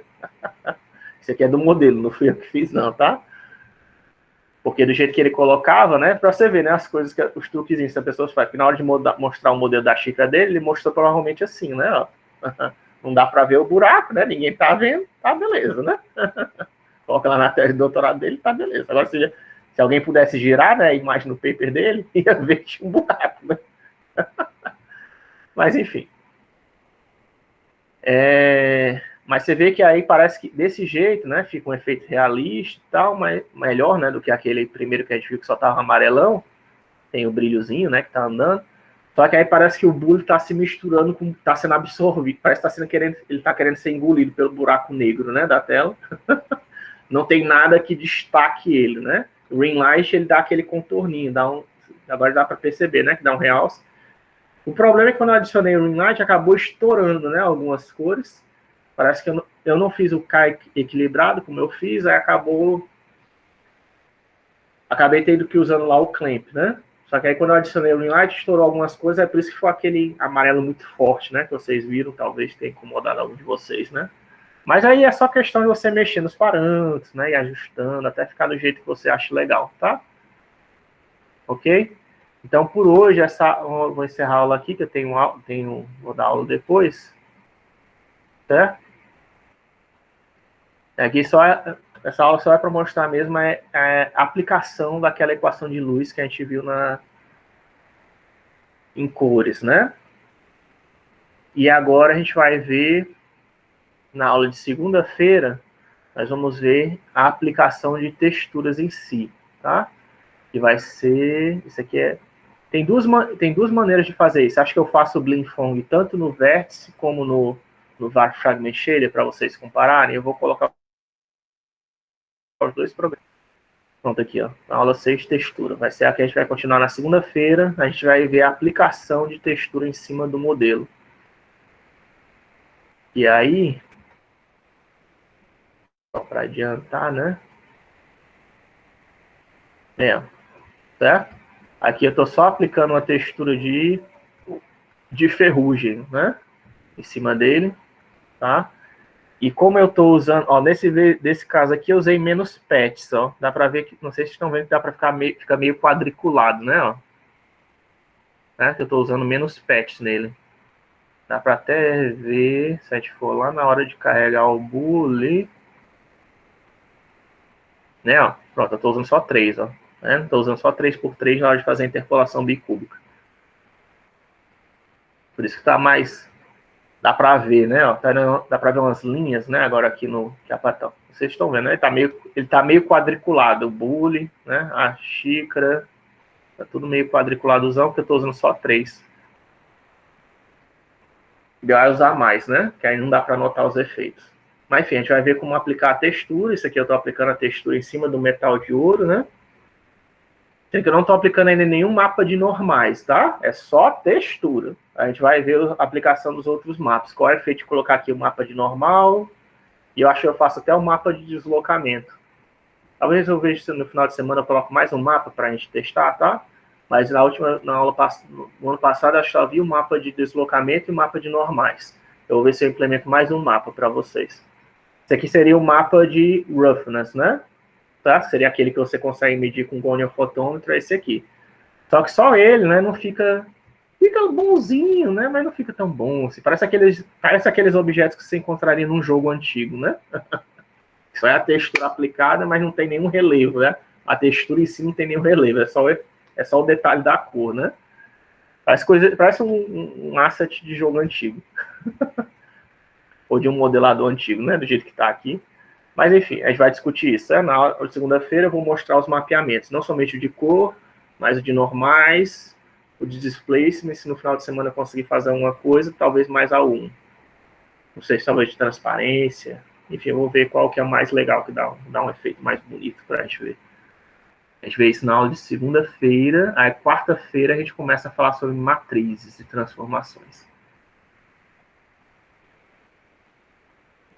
Isso aqui é do modelo, não fui eu que fiz, não, tá? Porque do jeito que ele colocava, né? Pra você ver, né? As coisas, os truquezinhos que as pessoas fazem. Porque na hora de mostrar o modelo da xícara dele, ele mostrou provavelmente assim, né? Ó. Não dá pra ver o buraco, né? Ninguém tá vendo. Tá beleza, né? Coloca lá na tese de doutorado dele, tá beleza. Agora, se Se alguém pudesse girar, né, a imagem no paper dele, ia ver que tinha um buraco, né? Mas, enfim. Mas você vê que aí parece que desse jeito, né, fica um efeito realista e tal, mas melhor, né, do que aquele primeiro que a gente viu que só tava amarelão, tem o brilhozinho, né, que tá andando. Só que aí parece que o bullying tá se misturando com, tá sendo absorvido, parece que ele tá querendo ser engolido pelo buraco negro, né, da tela. Não tem nada que destaque ele, né? O ring light, ele dá aquele contorninho, agora dá para perceber, né, que dá um realce. O problema é que quando eu adicionei o ring light, acabou estourando, né, algumas cores. Parece que eu não fiz o K equilibrado, como eu fiz, aí acabei tendo que usando lá o clamp, né? Só que aí quando eu adicionei o ring light, estourou algumas coisas, é por isso que foi aquele amarelo muito forte, né? Que vocês viram, talvez tenha incomodado algum de vocês, né? Mas aí é só questão de você mexer nos parâmetros, né? E ajustando, até ficar do jeito que você acha legal, tá? Ok? Então, por hoje, vou encerrar a aula aqui, que eu vou dar aula depois, certo? Aqui essa aula só é para mostrar mesmo a aplicação daquela equação de luz que a gente viu em cores, né? E agora a gente vai ver, na aula de segunda-feira, nós vamos ver a aplicação de texturas em si, tá? Que vai ser, isso aqui tem duas maneiras de fazer isso. Acho que eu faço o Blingfong tanto no vértice como no VAR Fragment Shader, para vocês compararem. Eu vou colocar os dois programas. Pronto, aqui, ó. Na aula 6, textura. Vai ser a que a gente vai continuar na segunda-feira. A gente vai ver a aplicação de textura em cima do modelo. E aí, só para adiantar, né? Certo? Aqui eu estou só aplicando uma textura de ferrugem, né? Em cima dele, tá? E como eu estou usando, ó, desse caso aqui eu usei menos patches, ó. Dá para ver que, não sei se vocês estão vendo que dá para ficar meio quadriculado, né, ó. Né? Eu estou usando menos patches nele. Dá para até ver, se a gente for lá na hora de carregar o bully, né, ó. Pronto, eu estou usando só 3, ó. Né? Estou usando só 3x3 na hora de fazer a interpolação bicúbica. Por isso que tá mais, dá para ver, né, ó. Dá para ver umas linhas, né, agora aqui no capatão. Vocês estão vendo, né? Ele tá meio quadriculado, o bully, né, a xícara, tá tudo meio quadriculadozão, porque eu estou usando só 3. Vai usar mais, né? Que aí não dá para notar os efeitos. Mas enfim, a gente vai ver como aplicar a textura. Isso aqui eu estou aplicando a textura em cima do metal de ouro, né? Sendo que eu não estou aplicando ainda nenhum mapa de normais, tá? É só textura. A gente vai ver a aplicação dos outros mapas. Qual é o efeito de colocar aqui o mapa de normal? E eu acho que eu faço até o mapa de deslocamento. Talvez eu veja se no final de semana eu coloco mais um mapa para a gente testar, tá? Mas no ano passado, eu só vi o mapa de deslocamento e o mapa de normais. Eu vou ver se eu implemento mais um mapa para vocês. Esse aqui seria o mapa de roughness, né? Tá? Seria aquele que você consegue medir com goniofotômetro, é esse aqui. Só que só ele, né, não fica bonzinho, né, mas não fica tão bom. Assim. Parece aqueles objetos que você encontraria num jogo antigo, né? Só é a textura aplicada, mas não tem nenhum relevo, né? A textura em si não tem nenhum relevo, é só o detalhe da cor, né? Parece um asset de jogo antigo. Ou de um modelador antigo, né? Do jeito que está aqui. Mas, enfim, a gente vai discutir isso. Né? Na aula de segunda-feira eu vou mostrar os mapeamentos. Não somente o de cor, mas o de normais, o de displacement. Se no final de semana eu conseguir fazer alguma coisa, talvez mais a 1. Não sei se talvez de transparência. Enfim, eu vou ver qual que é o mais legal, que dá um efeito mais bonito para a gente ver. A gente vê isso na aula de segunda-feira. Aí, quarta-feira, a gente começa a falar sobre matrizes e transformações.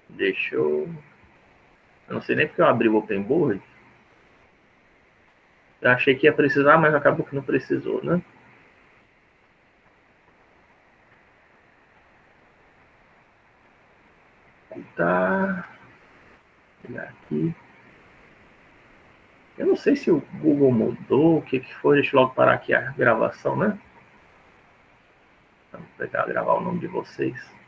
Deixa eu não sei nem porque eu abri o OpenBoard. Eu achei que ia precisar, mas acabou que não precisou, né? Tá. Vou pegar aqui. Eu não sei se o Google mudou, o que foi. Deixa eu logo parar aqui a gravação, né? Vamos pegar, gravar o nome de vocês.